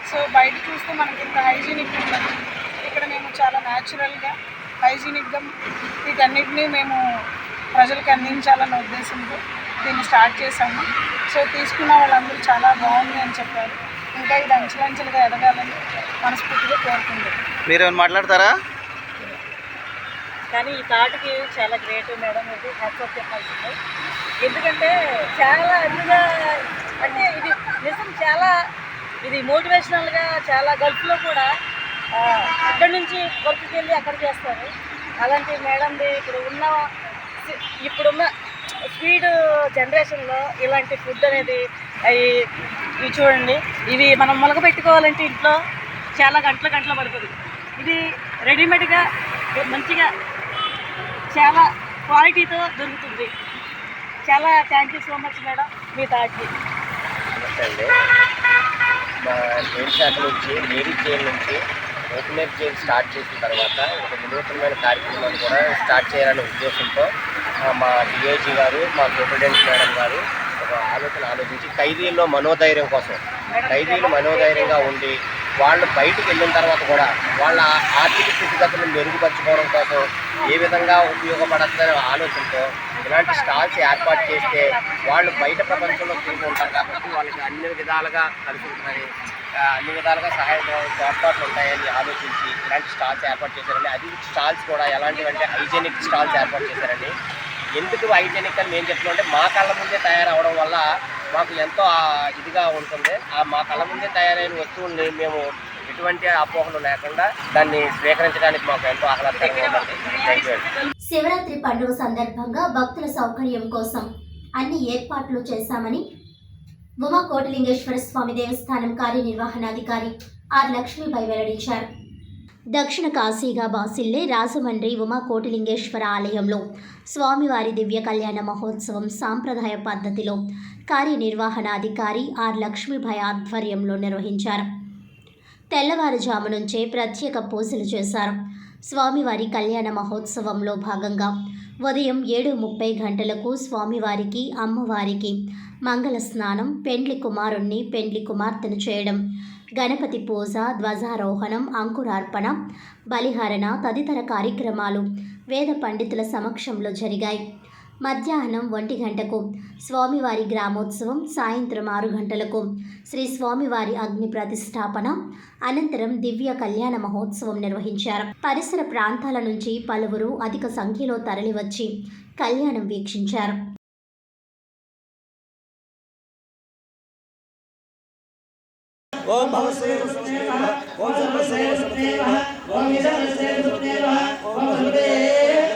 సో బయట చూస్తే మనకి ఇంత హైజీనిక్ ఉంటుంది, ఇక్కడ మేము చాలా న్యాచురల్గా హైజీనిక్గా వీటన్నిటినీ మేము ప్రజలకు అందించాలన్న ఉద్దేశంతో దీన్ని స్టార్ట్ చేశాము. సో తీసుకున్న వాళ్ళందరూ చాలా బాగుంది అని చెప్పారు. ఇంకా ఇది అంచెలంచెలుగా ఎదగాలని మనస్ఫూర్తిగా కోరుకుంటున్నాం. మీరు ఏమైనా మాట్లాడతారా? కానీ ఈ థాట్కి చాలా గ్రేట్ మేడం, ఇది హ్యాట్సాఫ్ చెప్పాల్సింది. ఎందుకంటే చాలా ఎందుగా అంటే ఇది నిజం, చాలా ఇది మోటివేషనల్గా చాలా గల్ఫ్లో కూడా ఇక్కడి నుంచి వర్క్కి వెళ్ళి అక్కడ చేస్తారు. అలాంటి మేడంది ఇప్పుడున్న స్పీడ్ జనరేషన్లో ఇలాంటి ఫుడ్ అనేది ఇవి చూడండి, ఇవి మనం మొలక పెట్టుకోవాలంటే ఇంట్లో చాలా గంటలు పడుతుంది. ఇది రెడీమేడ్గా మంచిగా చాలా క్వాలిటీతో దొరుకుతుంది. చాలా thank you so much madam మీ థాట్కి. నమస్తే అండి. మా జైలు శాఖ నుంచి లేడీ జైలు నుంచి ఓపెనర్ జైలు స్టార్ట్ చేసిన తర్వాత ఒక వినూత్నమైన కార్యక్రమాన్ని కూడా స్టార్ట్ చేయాలనే ఉద్దేశంతో మా డిఐజీ గారు, మా సూపరింటెండెంట్ మేడం గారు ఒక ఆలోచించి ఖైదీల్లో మనోధైర్యం కోసం, ఖైదీలు మనోధైర్యంగా ఉండి వాళ్ళు బయటకు వెళ్ళిన తర్వాత కూడా వాళ్ళ ఆర్థిక స్థితిగతులను మెరుగుపరచుకోవడం కోసం ఏ విధంగా ఉపయోగపడుతుందనే ఆలోచనతో ఇలాంటి స్టాల్స్ ఏర్పాటు చేస్తే వాళ్ళు బయట ప్రపంచంలో తిరిగి ఉంటారు కాబట్టి వాళ్ళకి అన్ని విధాలుగా కలిసి ఉంటుందని, అన్ని విధాలుగా తోడ్పాట్లు ఉంటాయని ఆలోచించి ఇలాంటి స్టాల్స్ ఏర్పాటు చేశారండి. అది స్టాల్స్ కూడా ఎలాంటివంటే హైజెనిక్ స్టాల్స్ ఏర్పాటు చేశారండి. ఎందుకు హైజెనిక్ అని మేము చెప్తున్నాం అంటే మా కళ్ళ ముందే తయారవడం వల్ల మాకు ఎంతో ఇదిగా ఉంటుంది. మా కళ్ళ ముందే తయారైన వస్తువుల్ని మేము ఎటువంటి అపోహలు లేకుండా దాన్ని స్వీకరించడానికి మాకు ఎంతో ఆహ్లాదకరంగా ఉంటుంది. Thank you. శివరాత్రి పండుగ సందర్భంగా భక్తుల సౌకర్యం కోసం అన్ని ఏర్పాట్లు చేశామని ఉమా కోటిలింగేశ్వర స్వామి దేవస్థానం కార్యనిర్వహణాధికారి ఆర్ లక్ష్మీబాయి వెల్లడించారు. దక్షిణ కాశీగా బాసిల్లే రాజమండ్రి ఉమా కోటిలింగేశ్వర ఆలయంలో స్వామివారి దివ్య కళ్యాణ మహోత్సవం సాంప్రదాయ పద్ధతిలో కార్యనిర్వహణాధికారి ఆర్ లక్ష్మీబాయి ఆధ్వర్యంలో నిర్వహించారు. తెల్లవారుజాము నుంచే ప్రత్యేక పూజలు చేశారు. స్వామివారి కళ్యాణ మహోత్సవంలో భాగంగా ఉదయం 7:30 గంటలకు స్వామివారికి, అమ్మవారికి మంగళ స్నానం, పెండ్లి కుమారుణ్ణి, పెండ్లి కుమార్తెను చేయడం, గణపతి పూజ, ధ్వజారోహణం, అంకురార్పణ, బలిహరణ తదితర కార్యక్రమాలు వేద పండితుల సమక్షంలో జరిగాయి. మధ్యాహ్నం 1 గంటకు స్వామివారి గ్రామోత్సవం, సాయంత్రం 6 గంటలకు శ్రీ స్వామివారి అగ్ని ప్రతిష్టాపన, అనంతరం దివ్య కళ్యాణ మహోత్సవం నిర్వహించారు. పరిసర ప్రాంతాల నుంచి పలువురు అధిక సంఖ్యలో తరలివచ్చి కళ్యాణం వీక్షించారు. ఓం భవసేవ సుదేవ ఓం సర్వసేవ సుదేవ ఓం విజయసేవ సుదేవ ఓం సుదేవ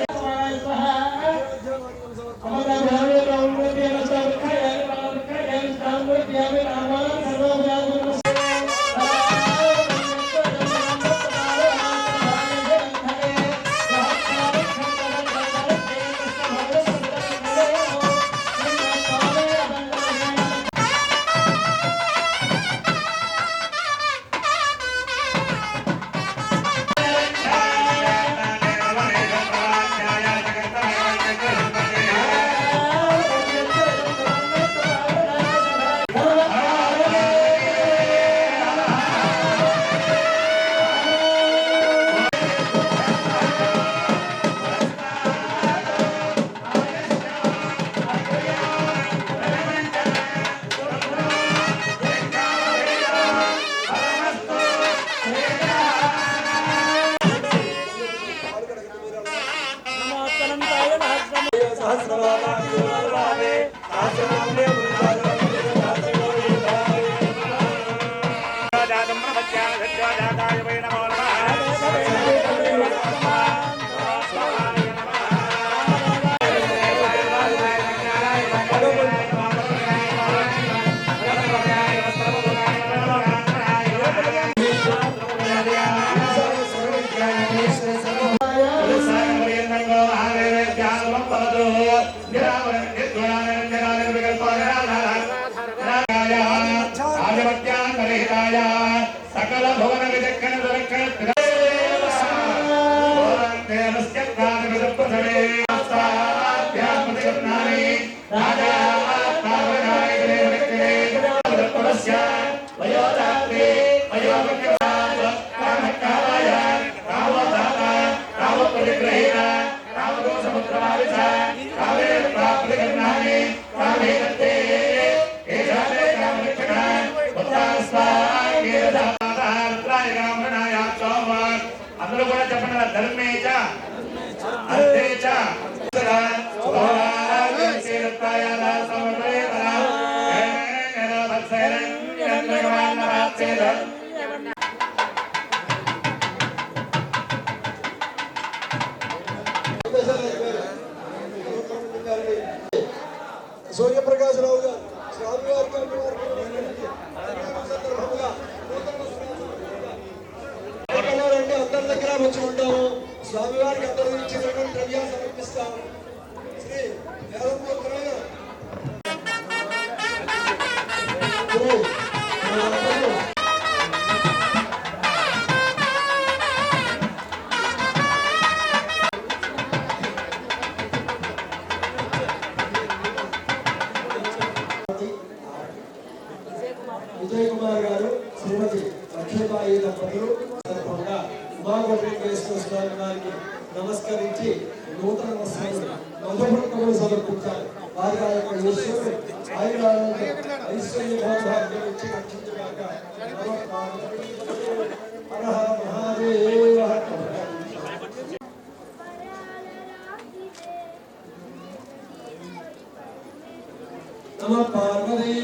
అందరూ కూడా చెప్పండి ధర్మేచ అర్థేచ సూర్యప్రకాశరావు గారు స్వామివారికి అందరి దగ్గర వచ్చి ఉంటాము. స్వామివారికి అందరూ ఇచ్చినటువంటి ద్రవ్యాలు సమర్పిస్తాము. శ్రీ విజయ్ కుమార్ గారు శ్రీమతి లక్ష్మీబాయి దంపతులు సందర్భంగా ఉమాగోపేశ్వర స్వామి వారికి నమస్కరించి నూతన వస్త్రాలు మధుపర్కములు సమర్పించారు. వారి ఆ యొక్క ఈశ్వరుడు ఐశ్వర్య భాగ్యం ఇచ్చి రక్షించుగాక. హర హర మహాదేవ. నమ పార్వతీ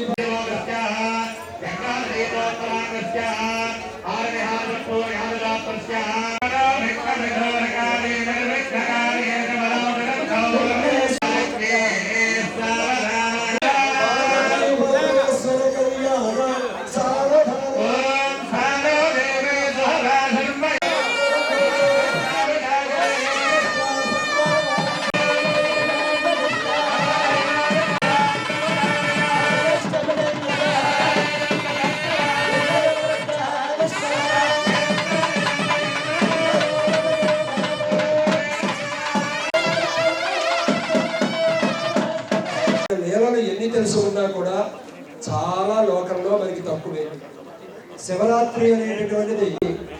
లీలలు ఎన్ని తెలుసుకున్నా కూడా చాలా లోకంలో మనకి తక్కువే. శివరాత్రి అనేటటువంటిది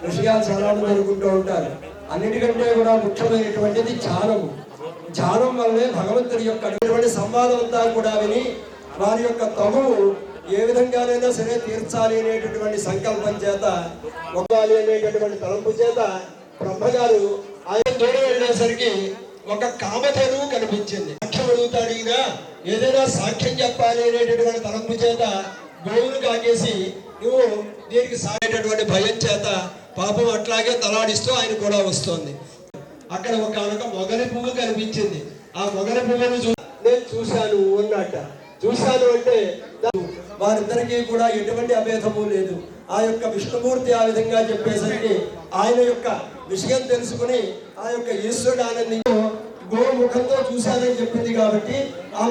విషయాలు చాలా మంది అనుకుంటూ ఉంటారు. అన్నిటికంటే కూడా ముఖ్యమైనటువంటిది ధ్యానము. ధ్యానం వల్లే భగవంతుడి యొక్క అటువంటి సంవాదం అంతా కూడా విని వారి యొక్క తగువు ఏ విధంగానైనా సరే తీర్చాలి అనేటటువంటి సంకల్పం చేత ఒక్కాలి అనేటటువంటి తలంపు చేత బ్రహ్మగారు ఆయన తోడు వెళ్ళేసరికి ఒక కామధేనువు కనిపించింది. సాక్ష్యం అడుగుతాడిగా ఏదైనా సాక్ష్యం చెప్పాలి అనేటటువంటి తలంపు చేత గోవును కాకేసి నువ్వు దీనికి సాగేటటువంటి భయం చేత పాపం అట్లాగే తలాడిస్తూ ఆయన కూడా వస్తోంది. అక్కడ ఒక మొగలి పువ్వు కనిపించింది. ఆ మొగలి పువ్వును నేను చూశాను అన్నట్ట. చూశాను అంటే వారిద్దరికీ కూడా ఎటువంటి అభేదము లేదు. ఆ యొక్క విష్ణుమూర్తి ఆ విధంగా చెప్పేసరికి ఆయన యొక్క విషయం తెలుసుకుని ఆ యొక్క ఈశ్వరుడు ఆనందించి గోముఖంతో చూశానని చెప్పింది కాబట్టి ఆ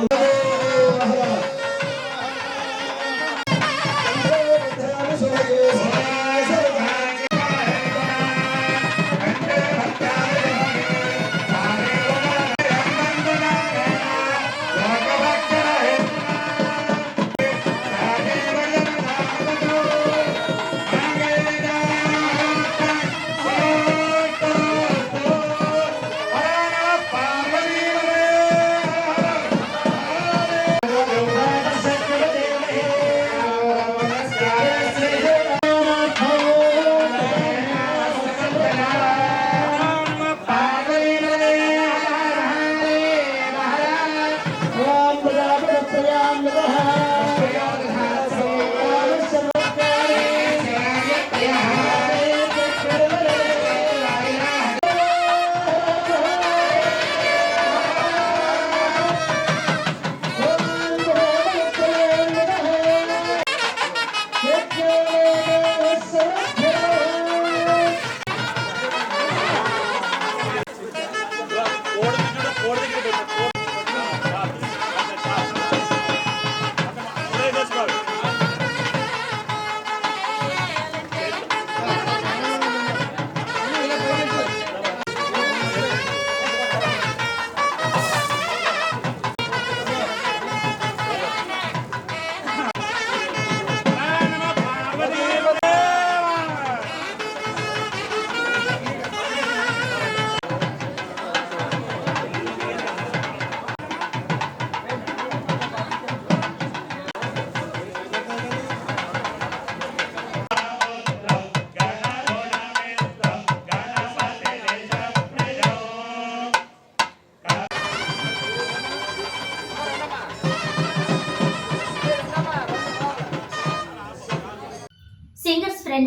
పార్వతీ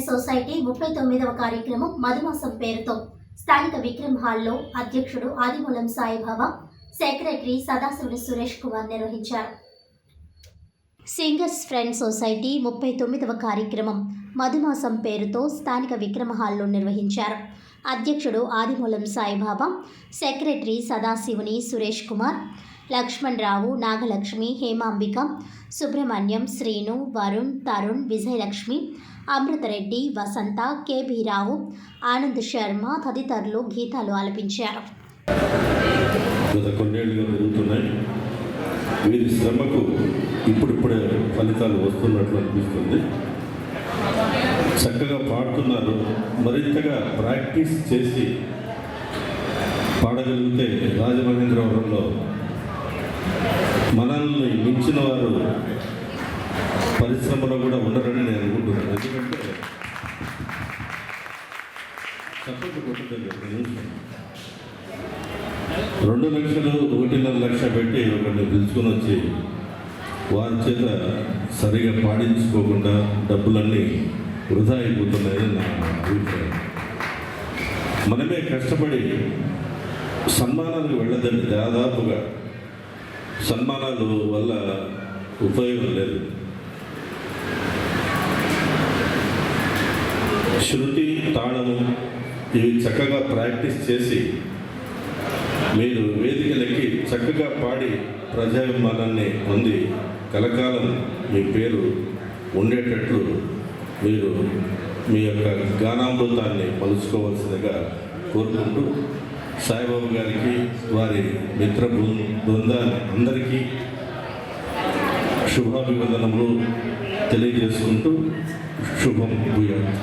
ఫ్రెండ్స్ సొసైటీ 39వ కార్యక్రమం మధుమాసం పేరుతో స్థానిక విక్రమ్ హాల్లో అధ్యక్షుడు ఆదిమూలం సాయిబాబా, సెక్రటరీ సదాశివుడు సురేష్ కుమార్ నిర్వహించారు. సింగర్స్ ఫ్రెండ్స్ సొసైటీ 39వ కార్యక్రమం మధుమాసం పేరుతో స్థానిక విక్రమ్ హాల్లో నిర్వహించారు. అధ్యక్షుడు ఆదిమూలం సాయిబాబా, సెక్రటరీ సదాశివుని సురేష్ కుమార్, లక్ష్మణ్ రావు, నాగలక్ష్మి, హేమాంబిక, సుబ్రహ్మణ్యం, శ్రీను, వరుణ్, తరుణ్, విజయలక్ష్మి, అమృతరెడ్డి, వసంత, కేబీ రావు, ఆనంద్ శర్మ తదితరులు గీతాలు ఆలపించారు. గత కొన్నేళ్లుగా పెరుగుతున్నాయి. వీరి శ్రమకు ఇప్పుడిప్పుడే ఫలితాలు వస్తున్నట్లు అనిపిస్తుంది. చక్కగా పాడుతున్నారు. మరింతగా ప్రాక్టీస్ చేసి పాడగలిగితే రాజమహేంద్రవరంలో మనల్ని మించిన వారు పరిశ్రమలో కూడా ఉండరని నేను అనుకుంటున్నాను. ఎందుకంటే సపోర్ట్ కొట్టలేదు. 2 లక్షలు 1.5 లక్ష పెట్టి ఒకరిని పిలుచుకొని వచ్చి వారి చేత సరిగా పాడించుకోకుండా డబ్బులన్నీ వృధా అయిపోతున్నాయని నా అభిప్రాయం. మనమే కష్టపడి సన్మానాలకు వెళ్ళదండి. దాదాపుగా సన్మానాలు వల్ల ఉపయోగం లేదు. శృతి, తాళము ఇవి చక్కగా ప్రాక్టీస్ చేసి మీరు వేదికలకి చక్కగా పాడి ప్రజాభిమానాన్ని పొంది కలకాలం మీ పేరు ఉండేటట్లు మీరు మీ యొక్క గానామృతాన్ని పలుచుకోవాల్సిందిగా కోరుకుంటూ సాయిబాబా గారికి వారి మిత్ర బృందాన్ని అందరికీ శుభాభివందనములు తెలియజేసుకుంటూ శుభం భూయాత్.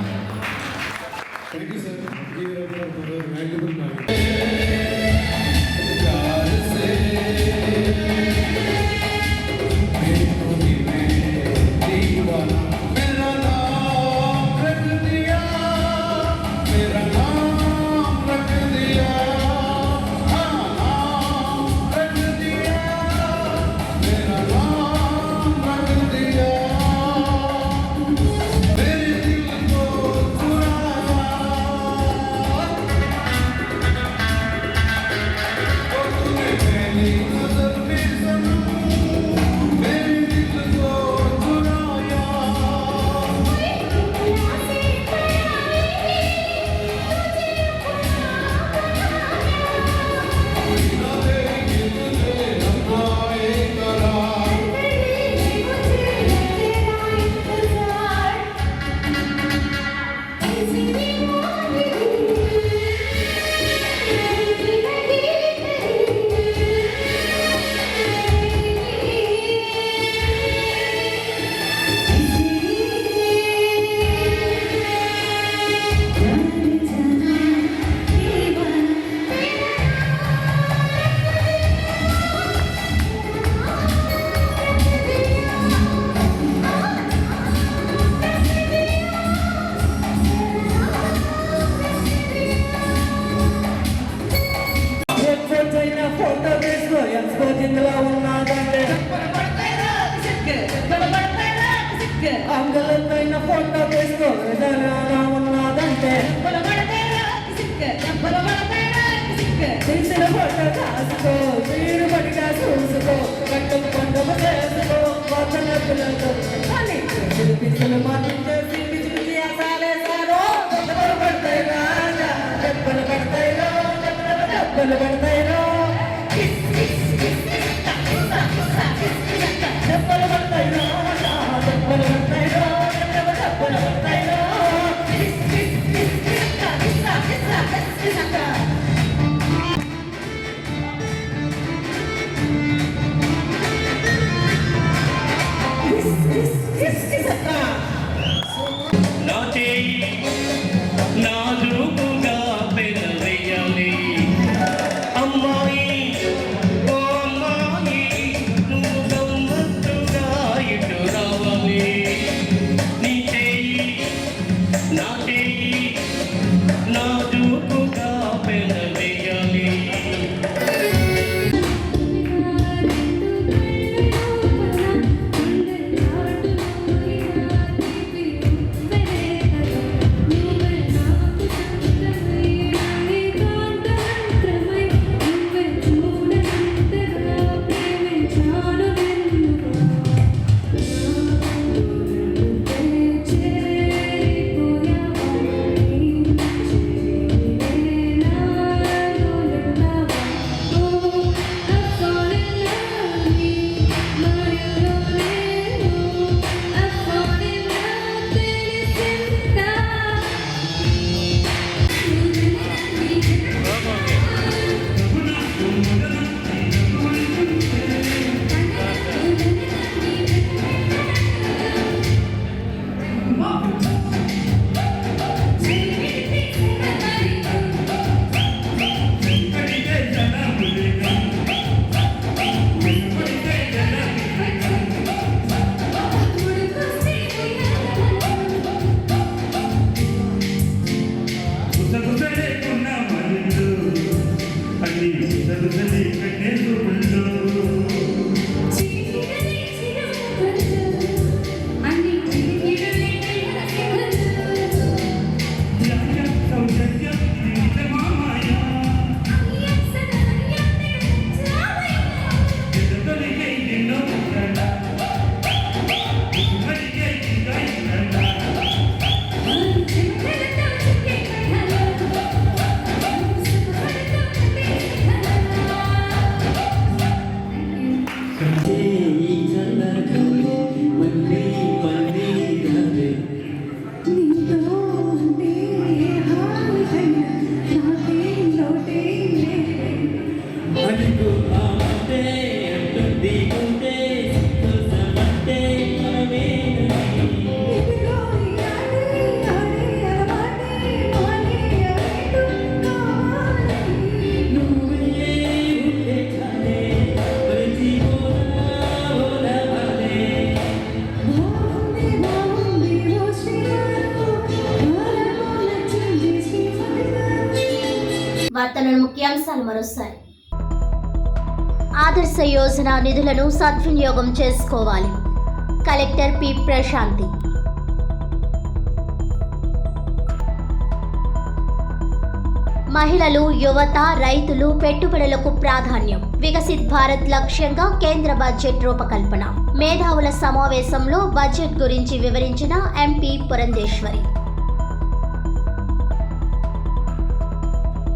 అంగలైన ఫోటో వేసుకో ఉన్నదంటే తీసిన ఫోటో కాసుకో, వీడు పడిగా చూసుకో, కట్టం పండుగ చేసుకో, వదనతులతో అని పిలుపులు మాటించేసి పిలిచి అసాలే సారో దెబ్బలు పడతాయి రాజా, దెబ్బలు పడతాయి రో, దెబ్బలు పడతాయి రో, దెబ్బలు పడతాయి రో, దెబ్బలు పడతాయి రో, దెబ్బలు పడతాయి రో. నాజుకుగా పెనవేయాలి వార్తలను ముఖ్యాంశాలు మరోసారి. ఆదర్శ యోజన నిధులను సద్వినియోగం చేసుకోవాలి. Collector P Prashanti. మహిళలు, యువత, రైతులు పెట్టుబడులకు ప్రాధాన్యం. వికసిత్ భారత్ లక్ష్యంగా కేంద్ర బడ్జెట్ రూపకల్పన. మేధావుల సమావేశంలో బడ్జెట్ గురించి వివరించిన ఎంపీ పురంధేశ్వరి.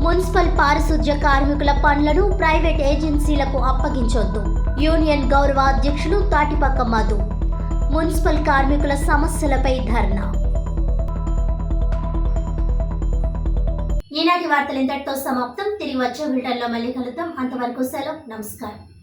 మున్సిపల్ పారిశుధ్య కార్మికుల పనులను ప్రైవేట్ ఏజెన్సీలకు అప్పగించొద్దు. యూనియన్ గౌరవ అధ్యక్షులు తాటిపక్క మధు. మున్సిపల్ కార్మికుల సమస్యలపై ధర్నా. ఈనాటి వార్తలు ఇంతటితో సమాప్తం. తిరిగి వచ్చే బులెటిన్లో మళ్ళీ కలుద్దాం. అంతవరకు సెలవు. నమస్కారం.